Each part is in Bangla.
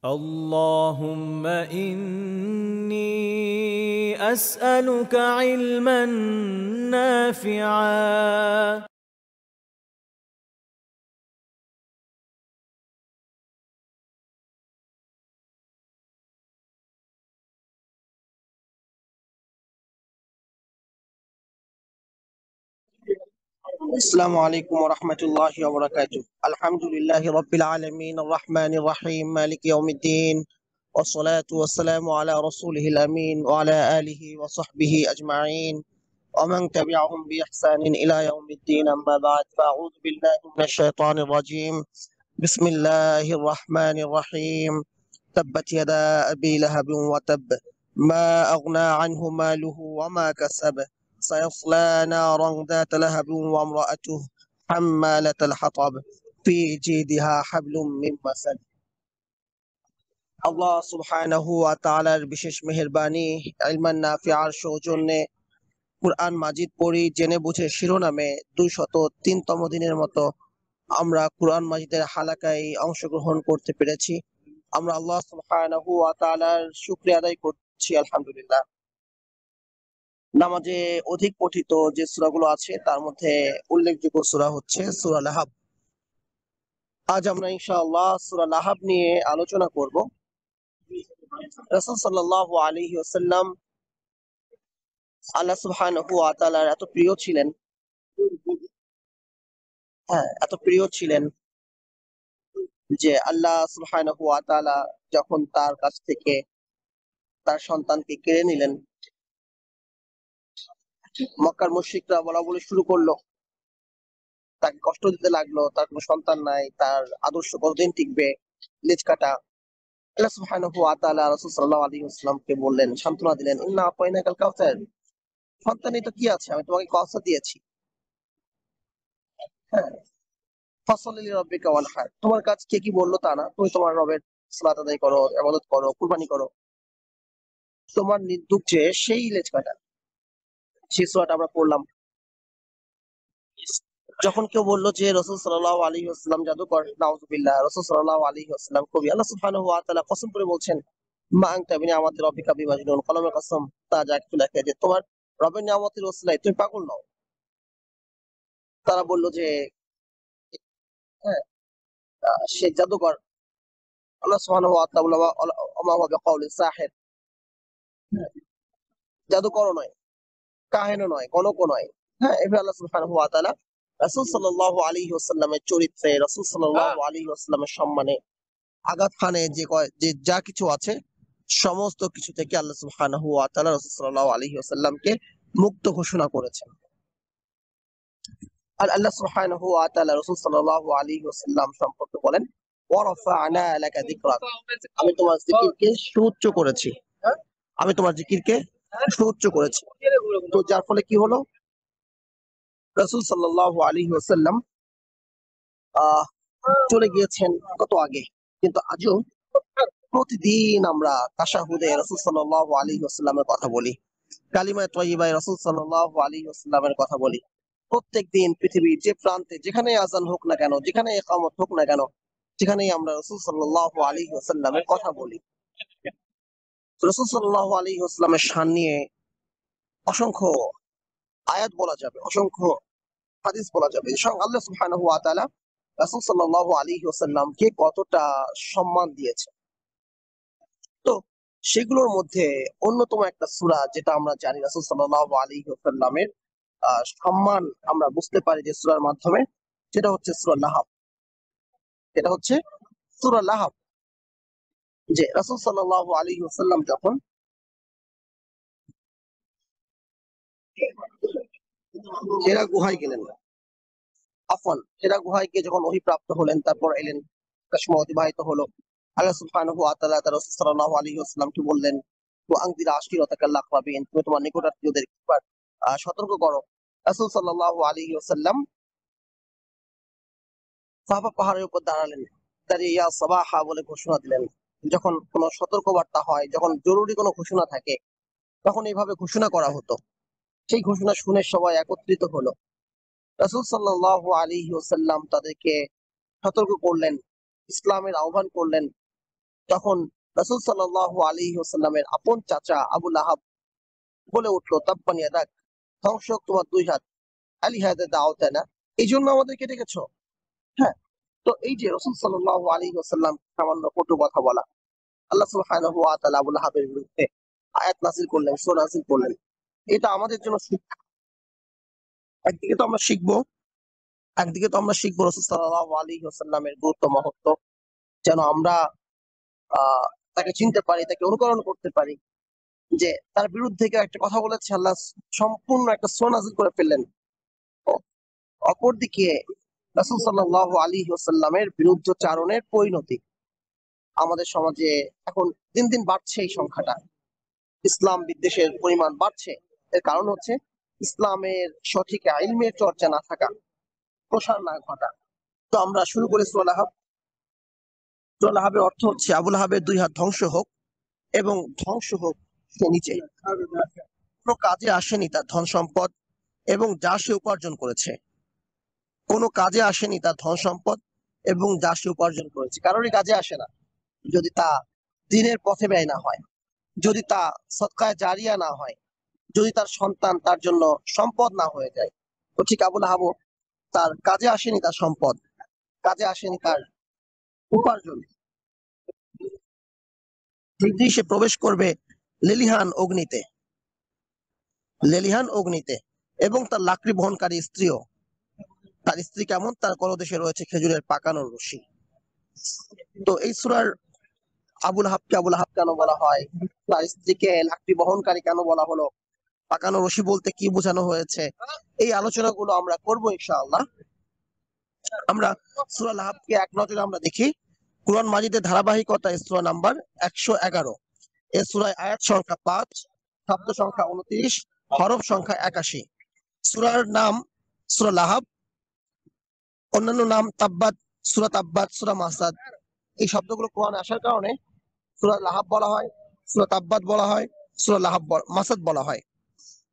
اللهم إني أسألك علما نافعا السلام عليكم ورحمة الله وبركاته. الحمد لله رب العالمين الرحمن الرحيم مالك يوم الدين، والصلاة والسلام على رسوله الأمين وعلى آله وصحبه أجمعين ومن تبعهم بإحسان إلى يوم الدين. أما بعد، فأعوذ بالله من الشيطان الرجيم. بسم الله الرحمن الرحيم. تبت يدا أبي لهب وتب، ما أغنى عنه ماله وما كسب، سيصلى نارا ذات لهب وامرأته حمالة الحطب في جيدها حبل من مسد। আল্লাহ সুবহানাহু ওয়া তাআলার বিশেষ মেহেরবানি, ইলমান নাফিআর সৌজন্যে কুরআন মাজিদ পড়ি জেনে বুঝে শিরোনামে 203তম দিনের মতো আমরা কুরআন মাজিদের হালাকায় অংশগ্রহণ করতে পেরেছি। আমরা আল্লাহ সুবহানাহু ওয়া তাআলার শুকরিয়া আদায় করছি, আলহামদুলিল্লাহ। নামাজে অধিক পঠিত যে সূরাগুলো আছে তার মধ্যে উল্লেখযোগ্য সূরা হচ্ছে সূরা লাহাব। আজ আমরা ইনশাআল্লাহ সূরা লাহাব নিয়ে আলোচনা করব। রাসূল সাল্লাল্লাহু আলাইহি ওয়াসাল্লাম আল্লাহ সুবহানাহু ওয়া তাআলার এত প্রিয় ছিলেন, এত প্রিয় ছিলেন যে আল্লাহ সুবহানাহু ওয়া তাআলা যখন তার কাছ থেকে তার সন্তানকে কেড়ে নিলেন, মক্কার মুশরিকরা বলাবলি শুরু করলো, তাকে কষ্ট দিতে লাগলো, তার কোনো সন্তান নাই, তার আদর্শ কতদিন টিকবে, লেজ কাটা। আল্লাহ সুবহানাহু ওয়া তাআলা রাসূল সাল্লাল্লাহু আলাইহি ওয়াসাল্লামকে বললেন, সান্ত্বনা দিলেন, ইন্না আতাইনাকাল কাউসার, সন্তানই তো কি আছে, আমি তোমাকে কাউসার দিয়েছি। হ্যাঁ, ফাসলি লিরাব্বিকা ওয়ানহার, তোমার কাজ কে কি বললো তা না, তুমি তোমার রবের সালাত আদায় করো, ইবাদত করো, কুরবানি করো, তোমার নির্দোষ যে সেই লেজ কাটা। সেই সূরাটা আমরা পড়লাম। যখন কেউ বললো যে রাসূল সাল্লাল্লাহু আলাইহি ওয়াসাল্লাম জাদুকর, নাউযুবিল্লাহ, রাসূল সাল্লাল্লাহু আলাইহি ওয়াসাল্লাম কবি, আল্লাহ সুবহানাহু ওয়া তাআলা কসম করে বলছেন, মা আনতা বিনিআমাতি রাব্বিকা বিমাজনুন, কলমের কসম, তা যা কিছু লেখে যে তোমার রবের নিয়ামতের ওসিলায় তুমি পাগল নও। তারা বলল যে হ্যাঁ, সে জাদুকর। আল্লাহ সুবহানাহু ওয়া তাআলা ওমা হুয়া বিকাউলি সাহির, জাদুকরও নয়, কাহিনও নয়, গণকও নয়। হ্যাঁ, এভাবে আল্লাহ সুবহানাহু ওয়া তাআলা রাসূল সাল্লাল্লাহু আলাইহি ওয়াসাল্লামের চরিত্রে, রাসূল সাল্লাল্লাহু আলাইহি ওয়াসাল্লামের সম্মানে আঘাত হানে যে যা কিছু আছে সমস্ত কিছু থেকে আল্লাহ সুবহানাহু ওয়া তাআলা রাসূল সাল্লাল্লাহু আলাইহি ওয়াসাল্লামকে মুক্ত ঘোষণা করেছেন। আর আল্লাহ সুবহানাহু ওয়া তাআলা রাসূল সাল্লাল্লাহু আলাইহি ওয়াসাল্লাম সম্পর্কে বলেন, ওয়া রাফা'না লাকা যিকরাক, আমি তোমার জিকিরকে সুউচ্চ করেছি। আমি তোমার জিকিরকে সুউচ্চ করেছি। তো যার ফলে কি হলো, রাসূল সাল্লাল্লাহু আলাইহি ওয়াসাল্লাম আহ চলে গিয়েছেন কত আগে, কিন্তু আজও প্রতিদিন আমরা তাশাহুদে রাসূল সাল্লাল্লাহু আলাইহি ওয়াসাল্লামের কথা বলি, কালিমায়ে তয়্যিবায় রাসূল সাল্লাল্লাহু আলাইহি ওয়াসাল্লামের কথা বলি। প্রত্যেকদিন পৃথিবীর যে প্রান্তে যেখানেই আযান হোক না কেন, যেখানে ইকামত হোক না কেন, সেখানেই আমরা রাসূল সাল্লাল্লাহু আলাইহি ওয়াসাল্লামের কথা বলি। রাসূল সাল্লাল্লাহু আলাইহি ওয়াসাল্লামের শান নিয়ে অসংখ্য আয়াত বলা যাবে, অসংখ্য হাদিস বলা যাবে। স্বয়ং আল্লাহ সুবহানাহু ওয়া তাআলা রাসূল সাল্লাল্লাহু আলাইহি ওয়াসাল্লামকে কতটা সম্মান দিয়েছে। তো সেগুলোর মধ্যে অন্যতম একটা সূরা যেটা আমরা জানি রাসূল সাল্লাল্লাহু আলাইহি ওয়াসাল্লামের সম্মান আমরা বুঝতে পারি যে সূরার মাধ্যমে, সেটা হচ্ছে সূরা লাহাব। এটা হচ্ছে সূরা লাহাব, যে রাসূল সাল্লাল্লাহু আলাইহি ওয়াসাল্লাম যখন হেরা গুহায় গেলেন, হেরা গুহায় গিয়ে যখন ওহী প্রাপ্ত হলেন, তারপর এলেন, একটা সময় অতিবাহিত হলো। আল্লাহ সুবহানাহু ওয়া তাআলা তার রাসূল সাল্লাল্লাহু আলাইহি ওয়াসাল্লামকে বললেন, ওয়া আনজির আশিরাতাকাল আকরাবিন, তুমি তোমার নিকটাত্মীয়দের সতর্ক করো। রাসূল সাল্লাল্লাহু আলাইহি ওয়াসাল্লাম সাফা পাহাড়ের উপর দাঁড়ালেন, দাঁড়িয়ে ইয়া সাবাহা বলে ঘোষণা দিলেন। যখন কোনো সতর্কবার্তা হয়, যখন জরুরি কোনো ঘোষণা থাকে, তখন এইভাবে ঘোষণা করা হতো। সেই ঘোষণা শুনে সবাই একত্রিত হলো। রাসূল সাল্লাল্লাহু আলাইহি ওয়াসাল্লাম তাদেরকে সতর্ক করলেন, ইসলামের আহ্বান করলেন, তখন রাসূল সাল্লাল্লাহু আলাইহি ওয়াসাল্লামের আপন চাচা আবু লাহাব বলে উঠলো, তাব্বান ইয়াদাক, ধ্বংস হোক তোমার দুই হাত, আলিহাদা দাওতানা, এই জন্য আমাদেরকে ডেকেছো? হ্যাঁ, তো এই যে রাসূল সাল্লাল্লাহু আলাইহি ওয়াসাল্লাম সামান্য কটু কথা বলা, আল্লাহ সুবহানাহু ওয়া তাআলা আবু লাহাবের বিরুদ্ধে আয়াত নাযিল করলেন, সূরা নাযিল করলেন। এটা আমাদের জন্য শিক্ষা। একদিকে তো আমরা শিখবো, রাসূল সাল্লাল্লাহু আলাইহি ওয়াসাল্লামের গুরুত্ব মহত্ব, যেন আমরা তাকে চিনতে পারি, তাকে অনুকরণ করতে পারি। যে তার বিরুদ্ধে কেউ একটা কথা বলেছে, আল্লাহ সম্পূর্ণ একটা সূরা নাযিল করে ফেললেন। অপরদিকে রাসূল সাল্লাল্লাহু আলাইহি ওয়াসাল্লামের বিরুদ্ধচারণের পরিণতি আমাদের সমাজে এখন দিন দিন বাড়ছে। এই সংখ্যাটা, ইসলাম বিদ্বেষের পরিমাণ বাড়ছে। এর কারণ হচ্ছে ইসলামের সঠিক ইলমের চর্চা না থাকা, প্রসার না ঘটা। তো আমরা শুরু করি সূরা লাহাব। সূরা লাহাবের অর্থ হচ্ছে আবু লাহাবের দুই হাত ধ্বংস হোক এবং ধ্বংস হোক সে নিচে। কোনো কাজে আসেনি তার ধন সম্পদ এবং যা সে উপার্জন করেছে। কোনো কাজে আসেনি তার ধন সম্পদ এবং যা সে উপার্জন করেছে। কারোরই কাজে আসে না যদি তা দ্বীনের পথে ব্যয় না হয়, যদি তা সদকায়ে জারিয়া না হয়, যদি তার সন্তান তার জন্য সম্পদ না হয়ে যায়। তো ঠিক আবু লাহাবও, তার কাজে আসেনি তার সম্পদ, কাজে আসেনি তার উপার্জন। ঠিকই সে প্রবেশ করবে লেলিহান অগ্নিতে এবং তার লাকড়ি বহনকারী স্ত্রীও। তার স্ত্রী কেমন? তার কলদেশে রয়েছে খেজুরের পাকানো রশি। তো এই সূরার আবু লাহাব কেন বলা হয়, তার স্ত্রীকে লাকড়ি বহনকারী কেন বলা হলো, পাকানো রশি বলতে কি বোঝানো হয়েছে, এই আলোচনাগুলো আমরা করবো ইনশাআল্লাহ। আমরা সূরা লাহাবকে এক নজরে আমরা দেখি। কুরআন মাজিদের ধারাবাহিকতায় সূরা নাম্বার 111। এই সূরায় আয়াত সংখ্যা 5, শব্দ সংখ্যা 29, হরফ সংখ্যা 81। সূরার নাম সূরা লাহাব, অন্যান্য নাম তাব্বাত, সূরা মাসাদ। এই শব্দগুলো কোরআনে আসার কারণে সূরা লাহাব বলা হয়, সূরা তাব্বাত বলা হয়, সূরা মাসাদ বলা হয়।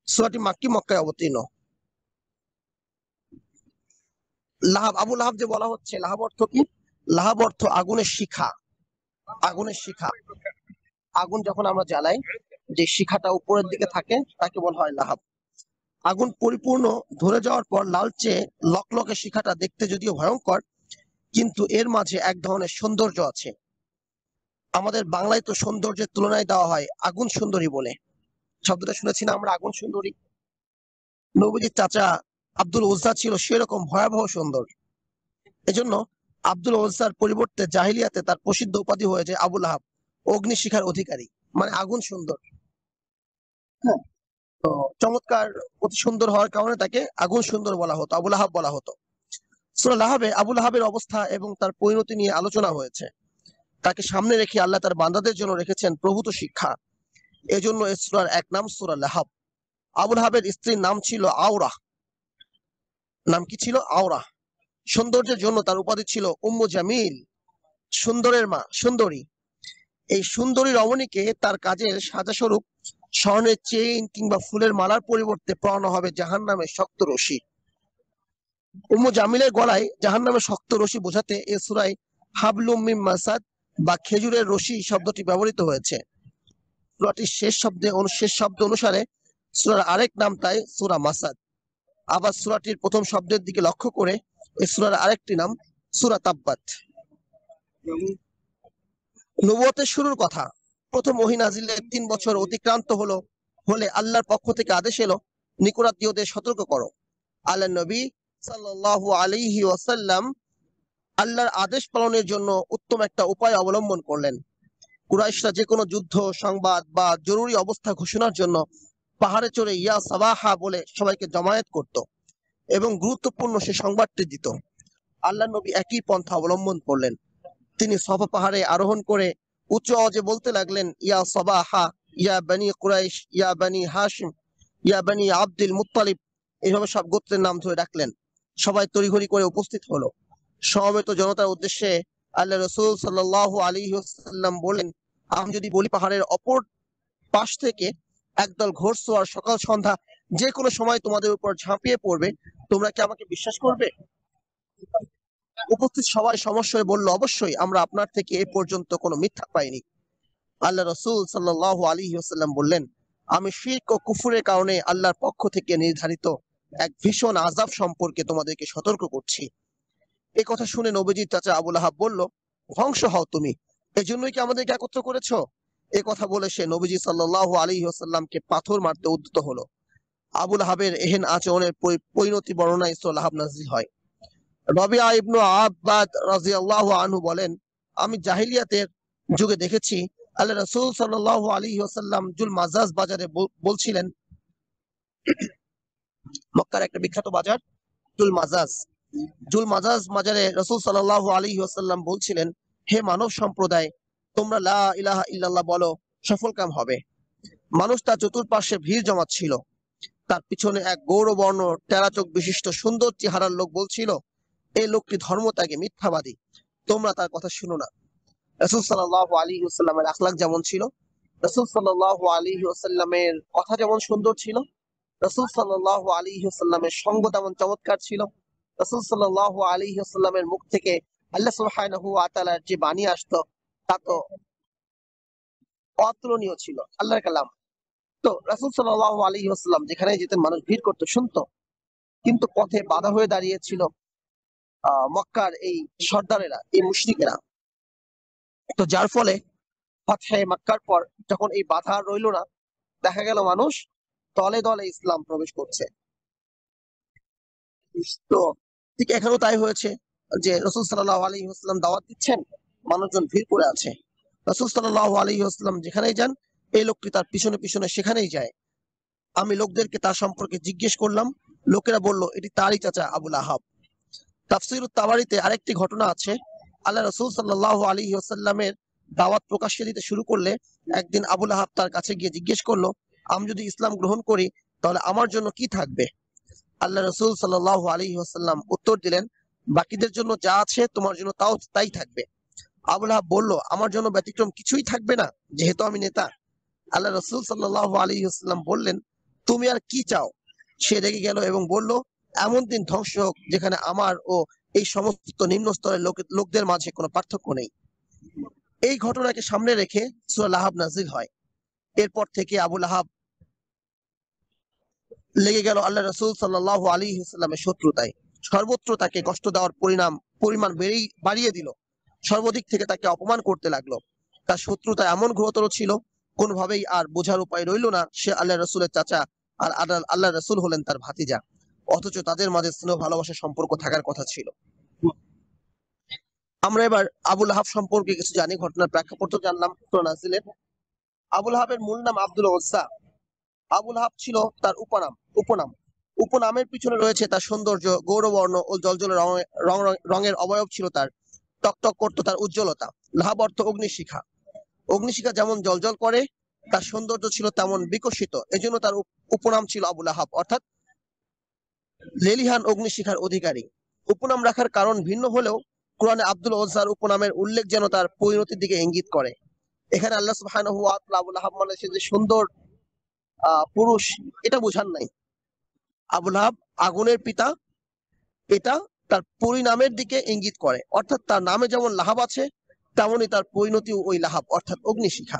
সূরাটি মক্কায় অবতীর্ণ। লাহাব, আবু লাহাব যে বলা হচ্ছে, লাহাব অর্থ কি? লাহাব অর্থ আগুনের শিখা। আগুন যখন আমরা জ্বালাই, যে শিখাটা উপরের দিকে থাকে তাকে বলা হয় লাহাব। আগুন পরিপূর্ণ ধরে যাওয়ার পর লালচে লকলকে শিখাটা দেখতে যদিও ভয়ঙ্কর, কিন্তু এর মাঝে এক ধরনের সৌন্দর্য আছে। আমাদের বাংলায় তো সৌন্দর্যের তুলনায় দেওয়া হয় আগুন সুন্দরী বলে। শব্দটা শুনেছি না আমরা, আগুন সুন্দরী। নবীজির চাচা আব্দুল উজ্জা ছিল সেরকম ভয়াবহ সুন্দর। এজন্য আব্দুল উজ্জার পরিবর্তে জাহিলিয়াতে তার প্রসিদ্ধ উপাধি হয়েছে আবু লাহাব, অগ্নিশিখার অধিকারী, মানে আগুন সুন্দর। হ্যাঁ, তো চমৎকার, অতি সুন্দর হওয়ার কারণে তাকে আগুন সুন্দর বলা হতো, আবু লাহাব বলা হতো। সূরা লাহাবে আবু লাহাবের অবস্থা এবং তার পরিণতি নিয়ে আলোচনা হয়েছে। তাকে সামনে রেখে আল্লাহ তার বান্দাদের জন্য রেখেছেন প্রভূত শিক্ষা। এজন্য এই সূরার এক নাম সূরা লাহাব। আবু লাহাবের স্ত্রীর নাম ছিল আওরাহ। নাম কি ছিল? আওরাহ। সৌন্দর্যের জন্য তার উপাধি ছিল উম্মু জামিল, সুন্দরের মা, সুন্দরী। এই সুন্দরী রমণীকে তার কাজের সাজাস্বরূপ স্বর্ণের চেইন কিংবা ফুলের মালার পরিবর্তে পরানো হবে জাহান্নামের শক্ত রশি। উম্মু জামিলের গলায় জাহান্নামের শক্ত রশি বোঝাতে এ সূরায় হাবলুম মিন মাসাদ বা খেজুরের রশি শব্দটি ব্যবহৃত হয়েছে। সূরাটির শেষ শব্দ অনুসারে সূরার আরেক নাম তাই সূরা মাসাদ। আবার সূরাটির প্রথম শব্দের দিকে লক্ষ্য করে এই সূরার আরেকটি নাম সূরা তাব্বাত। নবুয়তের শুরুর কথা। প্রথম ওহী নাযিলের 3 বছর অতিক্রান্ত হলে আল্লাহর পক্ষ থেকে আদেশ এলো, নিকটাত্মীয়দের সতর্ক করো। আল্লাহ নবী সাল্লাল্লাহু আলাইহি ওয়াসাল্লাম আল্লাহর আদেশ পালনের জন্য উত্তম একটা উপায় অবলম্বন করলেন। কুরাইশরা যে কোনো যুদ্ধ সংবাদ বা জরুরি অবস্থা ঘোষণার জন্য পাহাড়ে চড়ে ইয়া সাবাহা বলে সবাইকে জমায়েত করত এবং গুরুত্বপূর্ণ সে সংবাদটি দিত। আল্লাহ নবী একই পন্থা অবলম্বন করলেন। তিনি সফা পাহাড়ে আরোহণ করে উচ্চ আওয়াজে বলতে লাগলেন, ইয়া সাবাহা, ইয়া বনি কুরাইশ, ইয়া বনি হাশিম, ইয়া বনি আব্দুল মুত্তালিব। এইভাবে সব গোত্রের নাম ধরে ডাকলেন। সবাই তড়িঘড়ি করে উপস্থিত হলো। সমবেত জনতার উদ্দেশ্যে আল্লাহ রাসূল সাল্লাল্লাহু আলাইহি ওয়াসাল্লাম বলেন, আমি যদি বলি পাহাড়ের অপর পাশ থেকে একদল ঘোড়সওয়ার সকাল সন্ধ্যা যে কোনো সময় তোমাদের উপর ঝাঁপিয়ে পড়বে, তোমরা কি আমাকে বিশ্বাস করবে? উপস্থিত সবাই সমস্যায় বলল, অবশ্যই আমরা আপনার থেকে এ পর্যন্ত কোনো মিথ্যা পাইনি। আল্লাহ রাসূল সাল্লাল্লাহু আলাইহি ওয়াসাল্লাম বললেন, আমি শিরক ও কুফরের কারণে আল্লাহর পক্ষ থেকে নির্ধারিত এক ভীষণ আযাব সম্পর্কে তোমাদেরকে সতর্ক করছি। এই কথা শুনে নবীজির চাচা আবু লাহাব বলল, ধ্বংস হও তুমি, এজন্যই কি আমাদেরকে একত্র করেছো? এ কথা বলে সে নবীজি সাল্লাল্লাহু আলাইহি ওয়াসাল্লামকে পাথর মারতে উদ্যত হলো। আবু লাহাবের এহেন আচরণের পরিণতি বর্ণনায় সূরা লাহাব নাযিল হয়। রবিয়া ইবনু আব্বাদ রাদিয়াল্লাহু আনহু বলেন, আমি জাহিলিয়াতের যুগে দেখেছি আল্লাহ রাসূল সাল্লাল্লাহু আলাইহি ওয়াসাল্লাম জুল মাজাজ বাজারে বলছিলেন, মক্কার একটা বিখ্যাত বাজার জুল মাজাজ বাজারে রাসূল সাল্লাল্লাহু আলাইহি ওয়াসাল্লাম বলছিলেন, হে মানব সম্প্রদায়, তোমরা লা ইলাহা ইল্লাল্লাহ বলো, সফলকাম হবে। মানুষ তার চতুর্পার্শ্বে ভিড় জমাচ্ছিল। তার পিছনে এক গৌরবর্ণ টেরা চোখ বিশিষ্ট সুন্দর চেহারার লোক বলছিল, এই লোকটি ধর্মত্যাগী মিথ্যাবাদী, তোমরা তার কথা শুনো না। রাসূল সাল্লাল্লাহু আলাইহি ওয়াসাল্লামের আখলাক যেমন ছিল, রাসূল সাল্লাল্লাহু আলাইহি ওয়াসাল্লামের কথা যেমন সুন্দর ছিল, রাসূল সাল্লাল্লাহু আলাইহি ওয়াসাল্লামের সঙ্গ তেমন চমৎকার ছিল, রাসূল সাল্লাল্লাহু আলাইহি ওয়াসাল্লামের মুখ থেকে আল্লাহ সুবহানাহু ওয়া তাআলার যে বাণী আসতো তা তো অতুলনীয় ছিল, আল্লাহর কালাম। তো রাসূল সাল্লাল্লাহু আলাইহি ওয়াসাল্লাম যেখানে যেতেন মানুষ ভিড় করতো, শুনতো। কিন্তু পথে বাধা হয়ে দাঁড়িয়েছিল মক্কার এই সর্দারেরা, এই মুশরিকেরা। তো যার ফলে ফাতহে মক্কার পর যখন এই বাধা রইল না, দেখা গেল মানুষ দলে দলে ইসলাম প্রবেশ করছে। তো ঠিক এখানেও তাই হয়েছে যে রাসূল সাল্লাল্লাহু আলাইহি ওয়াসাল্লাম দাওয়াত দিচ্ছেন, মানুষজন ভিড় করে আছে। রাসূল সাল্লাল্লাহু আলাইহি ওয়াসাল্লাম যেখানেই যান, এই লোকটি তার পিছনে পিছনে সেখানেই যায়। আমি লোকদেরকে তার সম্পর্কে জিজ্ঞেস করলাম, লোকেরা বলল এটি তারই চাচা আবু লাহাব। তাফসীরুত তাবারিতে আরেকটি ঘটনা আছে, আল্লাহ রাসূল সাল্লাল্লাহু আলাইহি ওয়াসাল্লামের দাওয়াত প্রকাশ্যে দিতে শুরু করলে একদিন আবু লাহাব তার কাছে গিয়ে জিজ্ঞেস করলো, আমি যদি ইসলাম গ্রহণ করি তাহলে আমার জন্য কি থাকবে? আল্লাহ রাসূল সাল্লাল্লাহু আলাইহি ওয়াসাল্লাম উত্তর দিলেন, বাকিদের জন্য যা আছে তোমার জন্য তাই থাকবে। আবু লাহাব বলল, আমার জন্য ব্যতিক্রম কিছুই থাকবে না, যেহেতু আমি নেতা? আল্লাহ রাসূল সাল্লাল্লাহু আলাইহি ওয়াসাল্লাম বললেন, তুমি আর কি চাও? সে রেগে গেল এবং বলল, এমন দিন ধ্বংস হোক যেখানে আমার ও এই সমস্ত নিম্ন স্তরের লোকদের মাঝে কোনো পার্থক্য নেই। এই ঘটনাকে সামনে রেখে সূরা লাহাব নাযিল হয়। এরপর থেকে আবু লাহাব লেগে গেল আল্লাহ রাসূল সাল্লাল্লাহু আলাইহি ওয়াসাল্লামের শত্রুতায়। সর্বত্র তাকে কষ্ট দেওয়ার পরিমাণ বাড়িয়ে দিল। সর্বদিক থেকে তাকে অপমান করতে লাগলো। তার শত্রুতা এমন ঘোরতর ছিল, কোনোভাবেই আর বোঝার উপায় রইল না সে আল্লাহ রাসূলের চাচা আর আল্লাহ রাসূল হলেন তার ভাতিজা, অথচ তাদের মাঝে স্নেহ ভালোবাসার সম্পর্ক থাকার কথা ছিল। আমরা এবার আবু লাহাব সম্পর্কে কিছু জানি, ঘটনার প্রেক্ষাপট জানলাম সূরা নাজিলের। আবু লাহাবের মূল নাম আব্দুল উজ্জা। আবু লাহাব ছিল তার উপনামের পিছনে রয়েছে তার সৌন্দর্য, গৌরবর্ণ ও জলজল রঙের অবয়ব ছিল তার, টকটক করত তার উজ্জ্বলতা। লাহাব অর্থ অগ্নিশিখা। অগ্নিশিখা যেমন জলজল করে, তার সৌন্দর্য ছিল তেমন বিকশিত, এজন্য তার উপনাম ছিল আবু লাহাব, অর্থাৎ লেলিহান অগ্নিশিখার অধিকারী। উপনাম রাখার কারণ ভিন্ন হলেও কোরআনে আব্দুল উজ্জার উপনামের উল্লেখ যেন তার পরিণতির দিকে ইঙ্গিত করে। এখানে আল্লাহ সুবহানাহু ওয়া তাআলা আবু লাহাব মানে সে যে সুন্দর পুরুষ, এটা বোঝান নাই। আবু লাহাব আগুনের পিতা, এটা তার পরিণামের দিকে ইঙ্গিত করে, অর্থাৎ তার নামে যেমন লাহাব আছে তেমনই তার পরিণতিও ওই লাহাব, অর্থাৎ অগ্নিশিখা।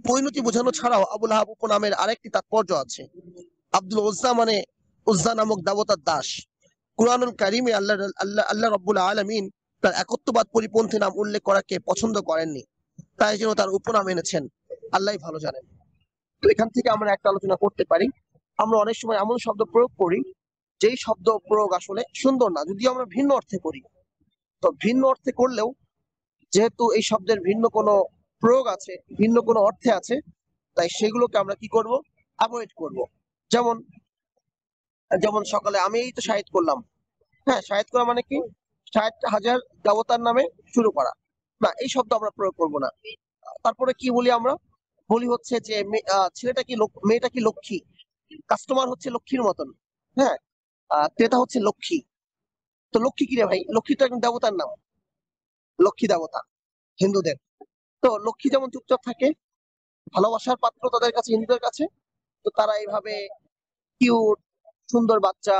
পরিণতি বোঝানো ছাড়াও আবু লাহাব উপনামের আরেকটি তাৎপর্য আছে। আব্দুল উজ্জা মানে উজ্জা নামক দেবতার দাস। কুরআনুল কারীমে আল্লাহ রাব্বুল আলামিন তার একত্ববাদ পরিপন্থী নাম উল্লেখ করাকে পছন্দ করেননি, তাই যেন তার উপনাম এনেছেন, আল্লাহই ভালো জানেন। তো এখান থেকে আমরা একটা আলোচনা করতে পারি, আমরা অনেক সময় এমন শব্দ প্রয়োগ করি যেই শব্দ প্রয়োগ আসলে সুন্দর না, যদি আমরা ভিন্ন অর্থে করি। তো ভিন্ন অর্থে করলেও যেহেতু এই শব্দের ভিন্ন কোনো প্রয়োগ আছে, ভিন্ন কোনো অর্থে আছে, তাই সেগুলোকে আমরা কি করব, অ্যাভয়েড করব। যেমন যেমন সকালে আমি এই তো শাহিদ করলাম, হ্যাঁ, শাহিদ করা মানে কি, ৬০,০০০ দেবতার নামে শুরু করা, না, এই শব্দ আমরা প্রয়োগ করব না। তারপরে কি বলি আমরা, বলি হচ্ছে যে ছেলেটা কি মেয়েটা কি লক্ষ্মী, কাস্টমার হচ্ছে লক্ষ্মীর মতন, হ্যাঁ, ক্রেতা হচ্ছে লক্ষ্মী। তো লক্ষ্মী কি রে ভাই, লক্ষ্মী তো একজন দেবতার নাম, লক্ষ্মী দেবতা হিন্দুদের। তো লক্ষ্মী যেমন চুপচাপ থাকে, ভালোবাসার পাত্র তাদের কাছে, হিন্দুদের কাছে, তো তারা এইভাবে কিউট সুন্দর বাচ্চা,